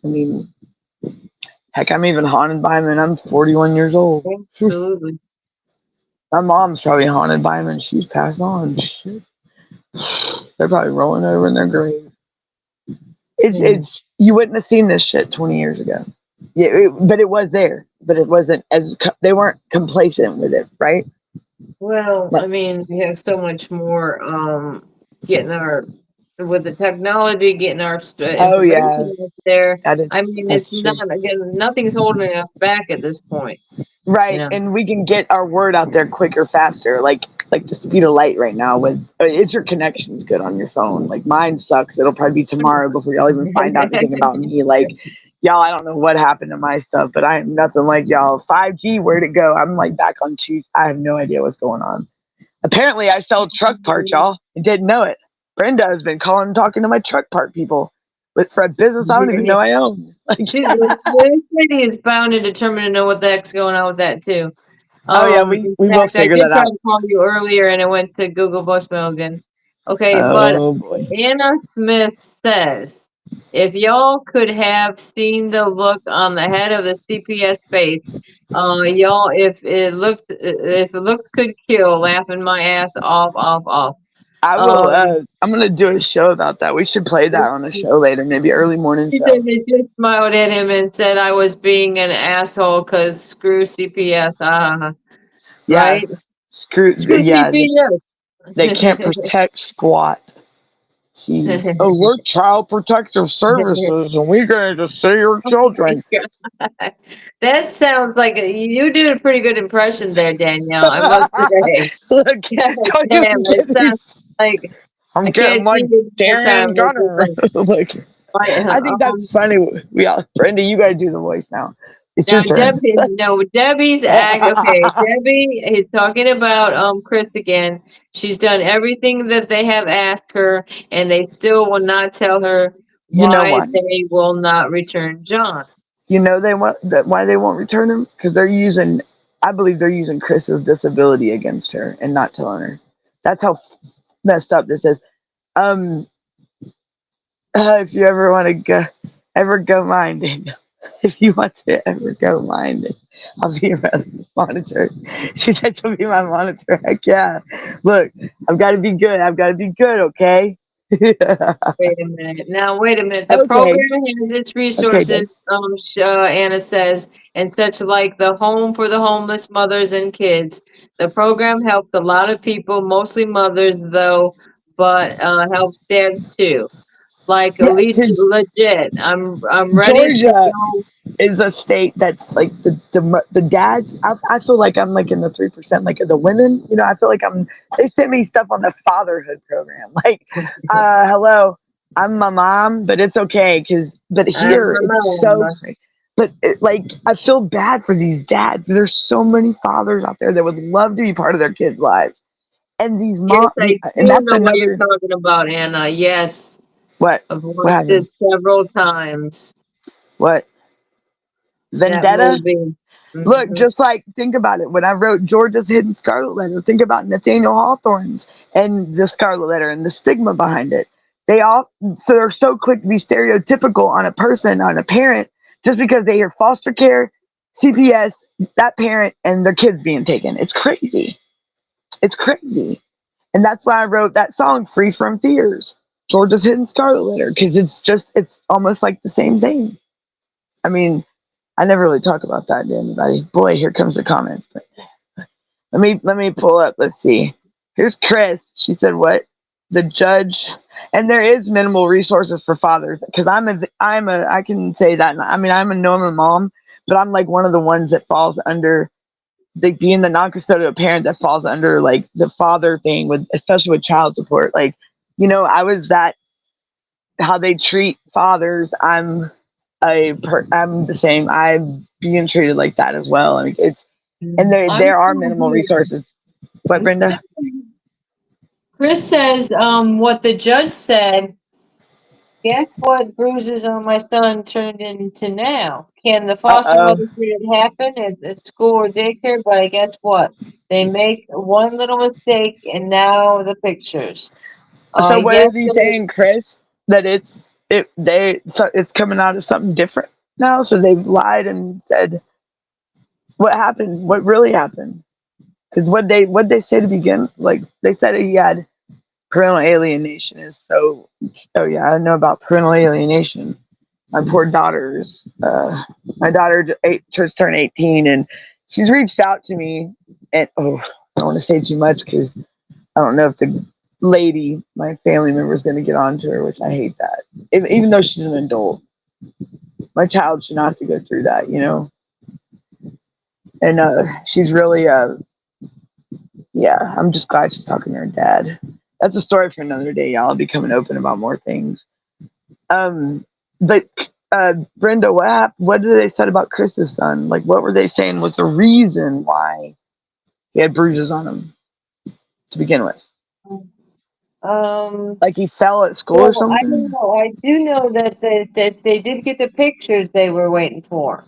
I mean, heck, I'm even haunted by them, and I'm 41 years old. Absolutely. My mom's probably haunted by them, and she's passed on. Shit. They're probably rolling over in their grave. It's you wouldn't have seen this shit 20 years ago. Yeah, but it was there. But it wasn't as they weren't complacent with it, right? Well, Like, I mean, we have so much more getting our with the technology, getting our oh yeah, information out there. I mean, it's that's not true. again, nothing's holding us back at this point. You Right, know, and we can get our word out there quicker, faster. Like the speed of light right now. With it's your connection's good on your phone. Like mine sucks. It'll probably be tomorrow before y'all even find out anything about me. Like y'all, I don't know what happened to my stuff, but I am nothing like y'all. 5G, where'd it go? I'm like back on 2. I have no idea what's going on. Apparently, I sell truck parts, y'all. I didn't know it. Brenda has been calling and talking to my truck part people, but for a business I don't even know I own. Like, this lady is bound and determined to know what the heck's going on with that too. oh yeah, In we will fact, I figure did that try out. to call you earlier and it went to Google voicemail again. Okay, but Oh boy. Anna Smith says, if y'all could have seen the look on the head of the CPS face, y'all, if it looked could kill, laughing my ass off. I will. Um, I'm gonna do a show about that. We should play that on a show later, maybe early morning she said show. they just smiled at him and said I was being an asshole because screw CPS. Yeah, Right? screw. Screw Yeah, CPS. they can't protect squat. Jeez. Oh, we're child protective services, and we're gonna just see your Oh my children. God. That sounds like you did a pretty good impression there, Danielle. I must say. Look, God don't damn, even it get me. sounds like I'm I getting can't like see you the whole Darren time. It's just Gunner. Look, like, I think that's funny. We all, Brenda, you gotta do the voice now. It's now your turn. Debbie, no, Debbie's act. Okay, Debbie is talking about Chris again. She's done everything that they have asked her, and they still will not tell her You know why why? they will not return John. You know they want that why they won't return him because they're using. I believe they're using Chris's disability against her and not telling her. That's how messed up this is. Um, if you ever go minding, if you want to ever go minding, I'll be your monitor. She said she'll be my monitor. Heck yeah! Look, I've got to be good. I've got to be good. Okay. Wait a minute. Now, wait a minute. The Okay. program has its Okay, resources, babe. Anna says, and such like the Home for the Homeless Mothers and Kids. The program helped a lot of people, mostly mothers, though, but helps dads too. Like Yeah, because legit. I'm ready to Georgia go. is a state that's like the dads. I feel like I'm like in the 3%, like the women. You know, I feel like I'm. They sent me stuff on the fatherhood program. Like, hello, I'm my mom, but it's okay but I'm here a it's so. mom. But like, I feel bad for these dads. There's so many fathers out there that would love to be part of their kids' lives, and these Yes, and do that's know what you're another talking about, Anna. Yes, what I've what watched it happened? several times. What That vendetta? movie. Look, Mhm. just like think about it. When I wrote Georgia's Hidden Scarlet Letter, think about Nathaniel Hawthorne's and the Scarlet Letter and the stigma behind it. They're so quick to be stereotypical on a person, on a parent, just because they hear foster care, CPS, that parent, and their kids being taken. It's crazy. It's crazy. And that's why I wrote that song, Free from Fears, Georgia's Hidden Scarlet Letter, because it's almost like the same thing. I mean, I never really talk about that to anybody. Boy, here comes the comments. But let me pull up. Let's see. Here's Chris. She said, "What? The judge?" And there is minimal resources for fathers because I can say that. I mean, I'm a normal mom, but I'm like one of the ones that falls under like being the non-custodial parent that falls under like the father thing with especially with child support. Like, I was that how they treat fathers. I'm the same. I'm being treated like that as well. I mean, and I'm there are still minimal here. resources. What, I'm still Brenda? here. Chris says, what the judge said, guess what bruises on my son turned into now? Can the Uh foster oh. mother see it happen at school or daycare? But I guess what? They make one little mistake and now the pictures. So what is he Yesterday, saying, Chris? That it's coming out as something different now. So they've lied and said what happened, what really happened. Because what they say to begin, like they said he had parental alienation. Is so. Oh yeah, I know about parental alienation. My poor daughter's. My daughter just turned 18, and she's reached out to me. And oh, I don't want to say too much because I don't know if the lady, my family member, is going to get on to her, which I hate that. Even though she's an adult, my child should not have to go through that, you know. And she's really, yeah, I'm just glad she's talking to her dad. That's a story for another day, y'all. I'll be coming open about more things. But Brenda, what did they said about Chris's son? Like, what were they saying was the reason why he had bruises on him to begin with? Um, Like he fell at school or well, I don't something? know. I do know that they did get the pictures they were waiting for.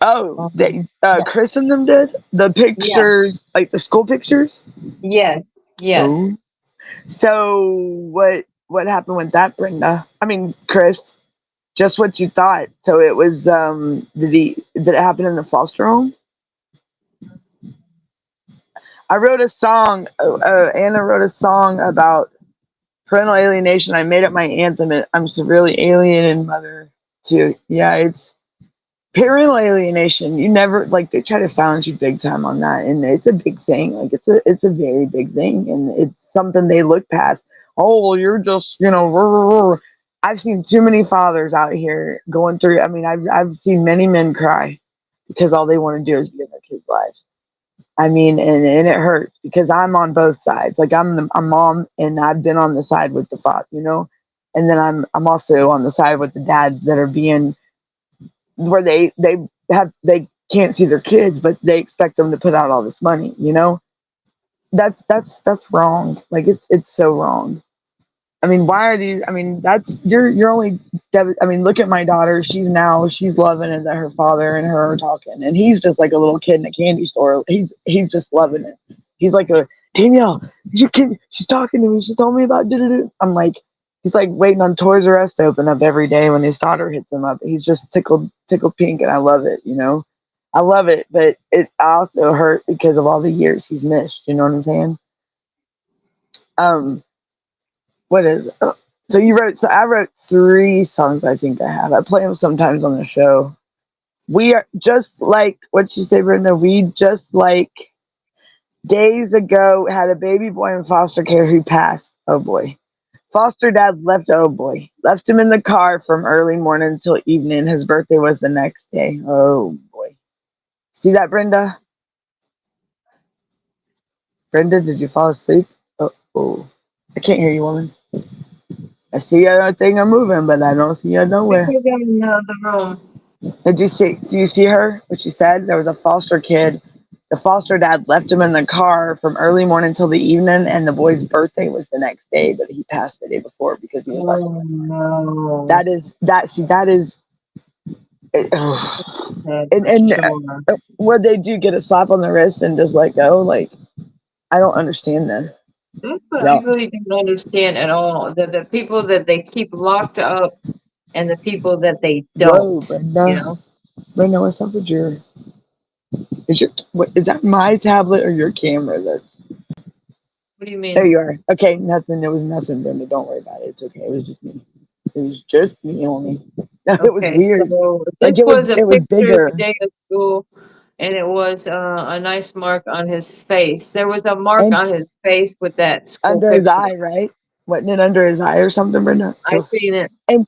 Oh, they Yeah, Chris and them did the yeah, pictures, like the school pictures. yes, yes. Oh, so what happened with that, Brenda? I mean, Chris, just what you thought. So it was did it happen in the foster home? I wrote a song. Anna wrote a song about parental alienation. I made it my anthem. I'm severely alienated mother too. Yeah, it's parental alienation. You never like they try to silence you big time on that, and it's a big thing. Like it's a very big thing, and it's something they look past. Oh well, you're just rah, rah, rah. I've seen too many fathers out here going through. I mean, I've seen many men cry because all they want to do is be in their kids' lives. I mean, and it hurts because I'm on both sides. Like I'm mom, and I've been on the side with the father, and then I'm also on the side with the dads that are being where they can't see their kids, but they expect them to put out all this money. That's wrong. Like it's so wrong. I mean, why are these? I mean, that's you're only. I mean, look at my daughter. She's loving it that her father and her are talking, and he's just like a little kid in a candy store. He's just loving it. He's like Danielle, you can. She's talking to me. She told me about. I'm like, he's like waiting on Toys R Us to open up every day when his daughter hits him up. He's just tickled pink, and I love it. I love it, but it also hurt because of all the years he's missed. You know what I'm saying? Um what is it? So I wrote 3 songs. I think I have. I play them sometimes on the show. We are just like what you say, Brenda. We just like days ago had a baby boy in foster care who passed. Oh boy. Foster dad left. Oh boy, left him in the car from early morning until evening. His birthday was the next day. Oh boy. See that, Brenda? Brenda, did you fall asleep? Oh. I can't hear you, woman. I see a thing I'm moving, but I don't see her nowhere. Because I'm in the room. Do you see her? What she said? There was a foster kid. The foster dad left him in the car from early morning till the evening, and the boy's birthday was the next day, but he passed the day before because he was left. Oh no, That is that. See, that is. that's And for sure. what they do, get a slap on the wrist and just let go. Like I don't understand that. That's what I Yeah. really don't understand at all. The people that they keep locked up and the people that they Whoa, don't, you Brenda. know? Brenda, what's up with your? Is that my tablet or your camera? What do you There mean? you are. Okay, nothing. There was nothing, Brenda. Don't worry about it. It's okay. It was just me. It was just me only. It was Okay, weird. so Like this it was. was a It was picture of the bigger day of school, and it was a nice mark on his face. There was a mark and on his face with that school under his picture. eye, right? Wasn't it under his eye or something, Brenda? I Ugh. seen it. And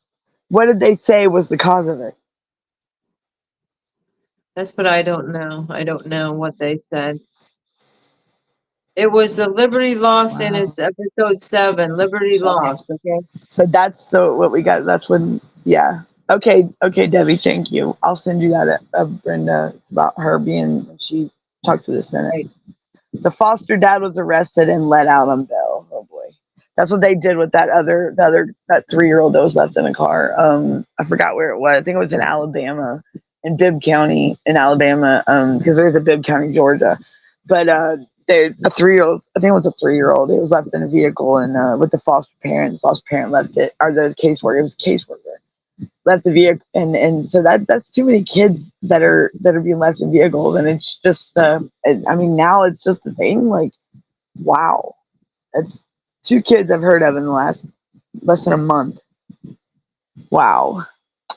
what did they say was the cause of it? That's what I don't know. I don't know what they said. It was the Liberty Lost in his Wow. episode 7, Liberty So, Lost, okay? so that's what we got. That's when. Yeah. Okay. Okay, Debbie. Thank you. I'll send you that Brenda. It's about her being when she talked to the Senate. Right. The foster dad was arrested and let out on bail. Oh boy, that's what they did with that 3-year-old that was left in a car. I forgot where it was. I think it was in Alabama, in Bibb County in Alabama. Because there's a Bibb County, Georgia, but a 3-year-old. I think it was a 3-year-old. It was left in a vehicle and with the foster parent. The foster parent left it, or the caseworker. It was a caseworker. left the vehicle, and so that's too many kids that are being left in vehicles, and it's just I mean, now it's just a thing. Like, wow, that's 2 kids I've heard of in the last less than a month. Wow.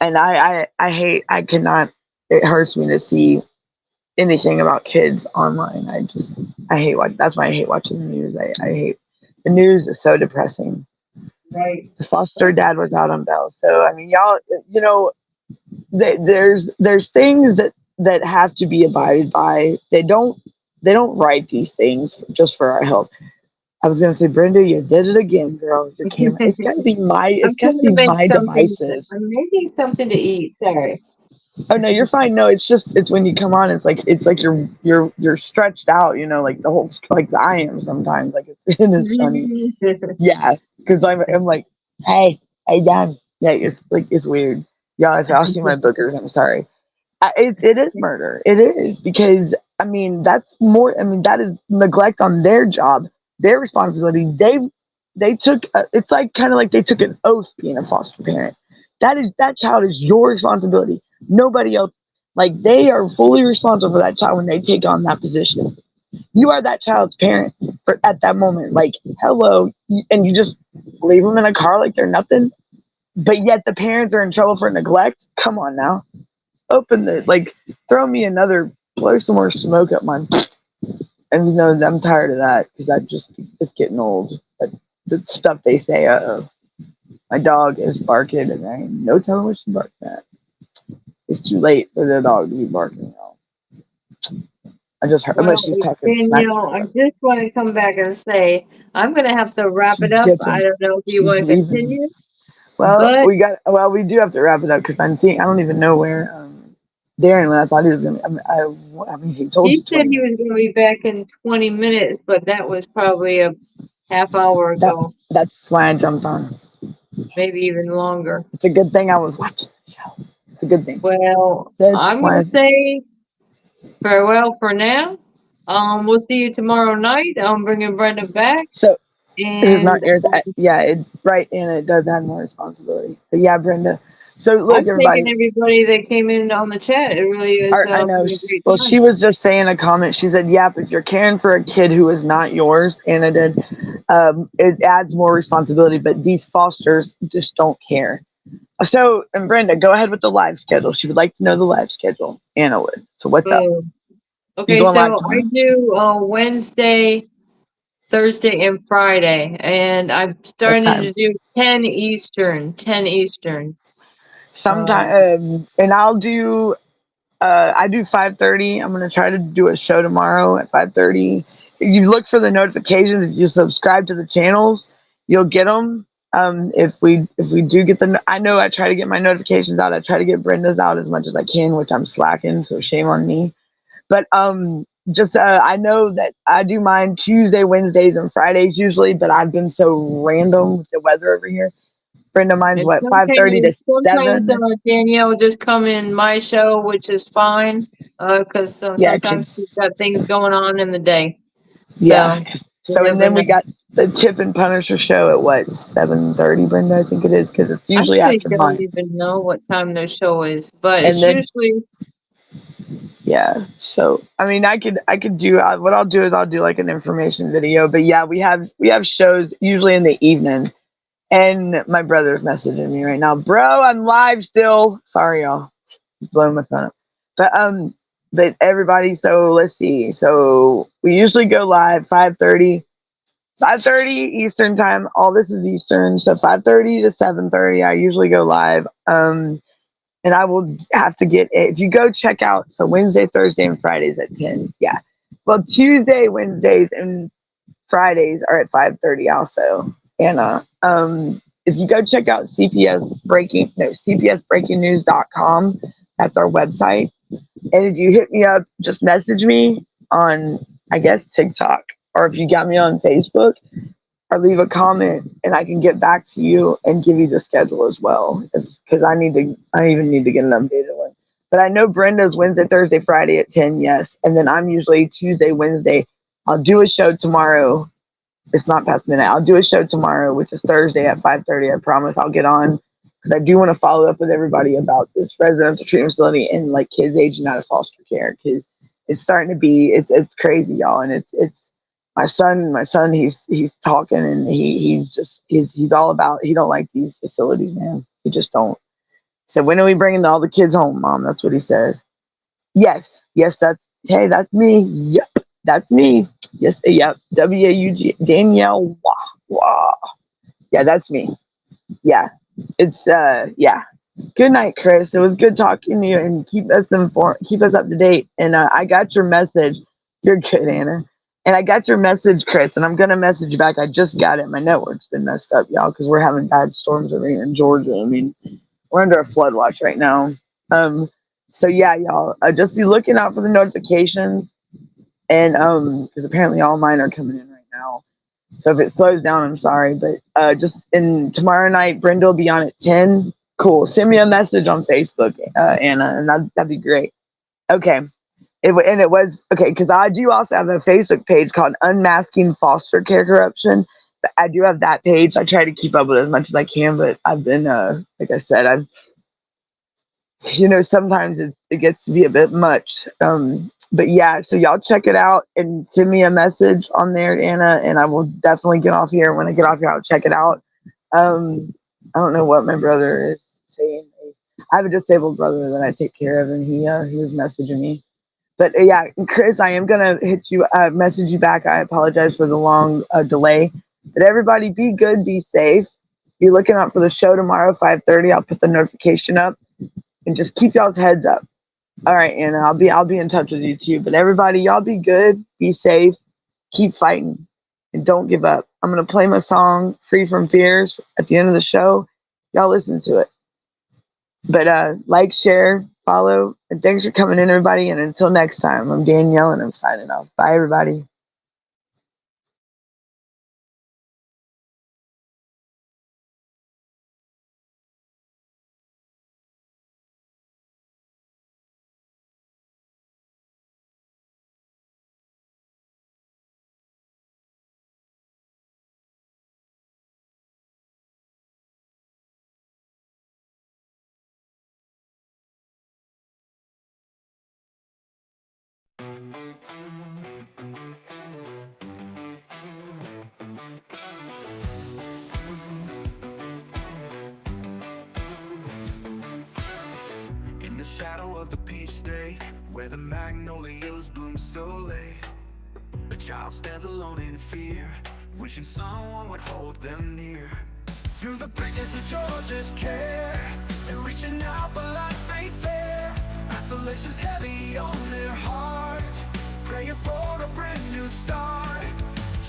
And I hate, I cannot, it hurts me to see anything about kids online. I hate that's why I hate watching the news. I hate the news. Is so depressing. Right. The foster dad was out on bail. So I mean, y'all, you know, there's things that have to be abided by. They don't write these things just for our health. I was gonna say, Brenda, you did it again, girl. Your camera. It's got to be I'm trying to make my something. devices. I'm making something to eat. Sorry. Oh no, you're fine. No, it's when you come on. It's like you're stretched out. You know, like the whole like I am sometimes. Like it's funny. Yeah, because I'm like, hey, Dan. Yeah, it's weird. Yeah, if y'all see my bookers, I'm sorry. It is murder. It is, because I mean that's more. I mean that is neglect on their job, their responsibility. They took. It's like kind of like they took an oath being a foster parent. That child is your responsibility. Nobody else. Like they are fully responsible for that child when they take on that position. You are that child's parent at that moment. Like hello, and you just leave them in a car like they're nothing. But yet the parents are in trouble for neglect. Come on now, open the throw me another, blow some more smoke up my, and I'm tired of that because it's getting old. But the stuff they say, my dog is barking and I ain't no telling what she barked at. It's too late for the dog to be barking now. I just heard, unless Well, she's talking smack to Danielle, I her. just want to come back and say I'm going to have to wrap She's it up. I dipping. don't know if you She's want to leaving. continue, Well, but we do have to wrap it up because I don't even know where Darren went. I thought he was gonna. I mean, he told you he said 20 he minutes. was going to be back in 20 minutes, but that was probably a half hour ago, That's why I jumped on. maybe even longer. It's a good thing I was watching the show. It's a good thing. Well, That's I'm going why. to say farewell for now. We'll see you tomorrow night. I'm bringing Brenda back, So it's not and yours. Yeah, right, and it does have more responsibility. But yeah, Brenda. So look, I'm thanking everybody. everybody that came in on the chat. It really is I know. been a great Well, time. she was just saying a comment. She said, "Yep, if you're caring for a kid who is not yours," Anna did. It adds more responsibility, but these fosters just don't care. So, and Brenda, go ahead with the live schedule. She would like to know the live schedule. Anna would. So, what's up? Oh, You okay, going live so I tomorrow? do Wednesday, Thursday, and Friday, and I'm What starting time? to do 10 Eastern. 10 Eastern. Sometime, and I'll do. I do 5:30. I'm gonna try to do a show tomorrow at 5:30. You look for the notifications. If you subscribe to the channels, you'll get them. If we do get them, I know I try to get my notifications out. I try to get Brenda's out as much as I can, which I'm slacking. So shame on me. But just I know that I do mine Tuesday, Wednesdays, and Fridays usually. But I've been so random with the weather over here. Brenda, mine's And what, 5:30 to sometimes 7. Danielle will just come in my show, which is fine, because Yeah, sometimes she's kids. got things going on in the day. Yeah. So you So and never then we know. got the Tiff and Punisher show at what, 7:30, Brenda, I think it is, because it's I usually really after don't mine. even know what time their show is, but And it's then usually yeah, so I mean, I could do what I'll do is I'll do like an information video. But yeah, we have shows usually in the evening. And my brother's messaging me right now, bro. I'm live still. Sorry, y'all. Just blowing my phone up. But everybody. So let's see. So we usually go live 5:30. 5:30 Eastern time. All this is Eastern, so 5:30 to 7:30. I usually go live. And I will have to get it. If you go check out, so Wednesday, Thursday, and Fridays at 10. Yeah. Well, Tuesday, Wednesdays, and Fridays are at 5:30 also. And if you go check out cpsbreakingnews.com, that's our website. And if you hit me up, just message me on, I guess, TikTok, or if you got me on Facebook, or leave a comment and I can get back to you and give you the schedule as well. Because I even need to get an updated one. But I know Brenda's Wednesday, Thursday, Friday at 10, yes. And then I'm usually Tuesday, Wednesday. I'll do a show tomorrow. It's not past midnight. I'll do a show tomorrow, which is Thursday at 5:30. I promise I'll get on because I do want to follow up with everybody about this residential treatment facility and like kids aging out of foster care, because it's starting to be it's crazy, y'all, and it's my son he's talking, and he's all about, he don't like these facilities, man. He just don't. He said, when are we bringing all the kids home, Mom? That's what he says. Yes, that's me. Yep, that's me. Yes, yep. WAUG Danielle. Wah, wah. Yeah, that's me. Yeah, it's yeah. Good night, Chris. It was good talking to you, and keep us informed, keep us up to date. And I got your message. You're good, Anna. And I got your message, Chris, and I'm gonna message you back. I just got it. My network's been messed up, y'all, because we're having bad storms over here in Georgia. I mean, we're under a flood watch right now. So yeah, y'all, just be looking out for the notifications, and because apparently all mine are coming in right now. So if it slows down, I'm sorry, but just in tomorrow night, Brenda will be on at 10. Cool. Send me a message on Facebook, Anna, and that'd be great. Okay. It was okay, because I do also have a Facebook page called Unmasking Foster Care Corruption. I do have that page. I try to keep up with it as much as I can, but I've been, like I said, sometimes it gets to be a bit much. But yeah, so y'all check it out and send me a message on there, Anna, and I will definitely get off here. When I get off here, I'll check it out. I don't know what my brother is saying. I have a disabled brother that I take care of, and he was messaging me. But yeah, Chris, I am gonna message you back. I apologize for the long delay. But everybody, be good, be safe. Be looking out for the show tomorrow, 5:30. I'll put the notification up, and just keep y'all's heads up. All right, Anna, I'll be in touch with you too. But everybody, y'all be good, be safe, keep fighting, and don't give up. I'm gonna play my song "Free from Fears" at the end of the show. Y'all listen to it. But like, share, follow, and thanks for coming in, everybody. And until next time, I'm Danielle, and I'm signing off. Bye, everybody. In the shadow of the peach state, where the magnolias bloom so late, a child stands alone in fear, wishing someone would hold them near. Through the bridges of Georgia's care, they're reaching out but life ain't fair. Isolation's heavy on their heart, praying for a brand new start.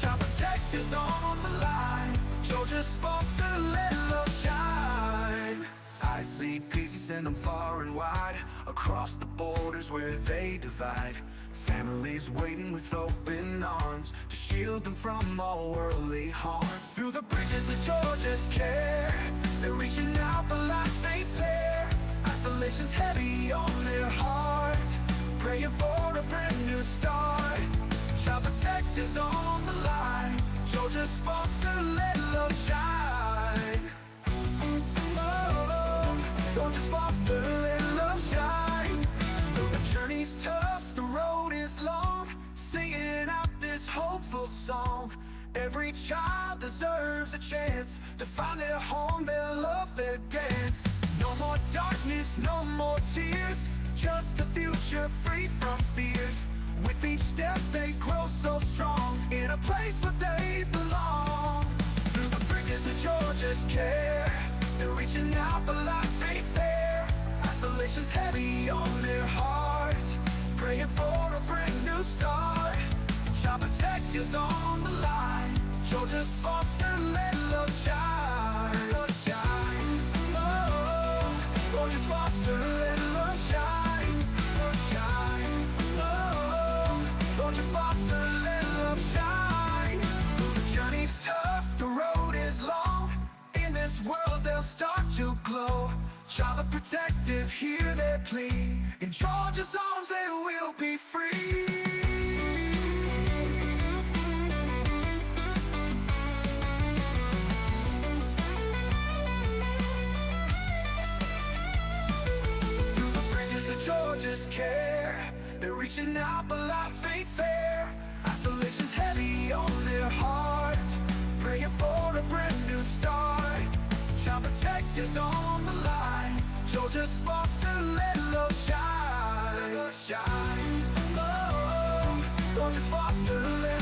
Child protectors on the line, Georgia's foster, let love shine. I see peace, you send them far and wide, across the borders where they divide. Families waiting with open arms to shield them from all worldly harm. Through the bridges of Georgia's care, they're reaching out but life ain't fair. Isolation's heavy on their hearts, praying for a brand new start. Child protectors on the line, Georgia's foster, let love shine. Oh, Georgia's foster, let love shine. Though the journey's tough, the road is long, singing out this hopeful song. Every child deserves a chance to find their home, their love, their dance. No more darkness, no more tears, just a future free from fears. With each step they grow so strong, in a place where they belong. Through the bridges of Georgia's care, they're reaching out but life ain't fair. Isolation's heavy on their hearts, praying for a brand new start. Child protectors on the line, Georgia's foster, let love shine. Love shine. Oh, Georgia's foster, let love shine. Love shine. Oh, Georgia's foster, let love shine. The journey's tough, the road is long, in this world they'll start to glow. Child protective, hear their plea, in Georgia's arms they will be free. just care. They're reaching out, but life ain't fair. Isolation's heavy on their hearts, praying for a brand new start. Child protectors on the line, Georgia's foster, let love shine. Let love shine. Oh, Georgia's foster, let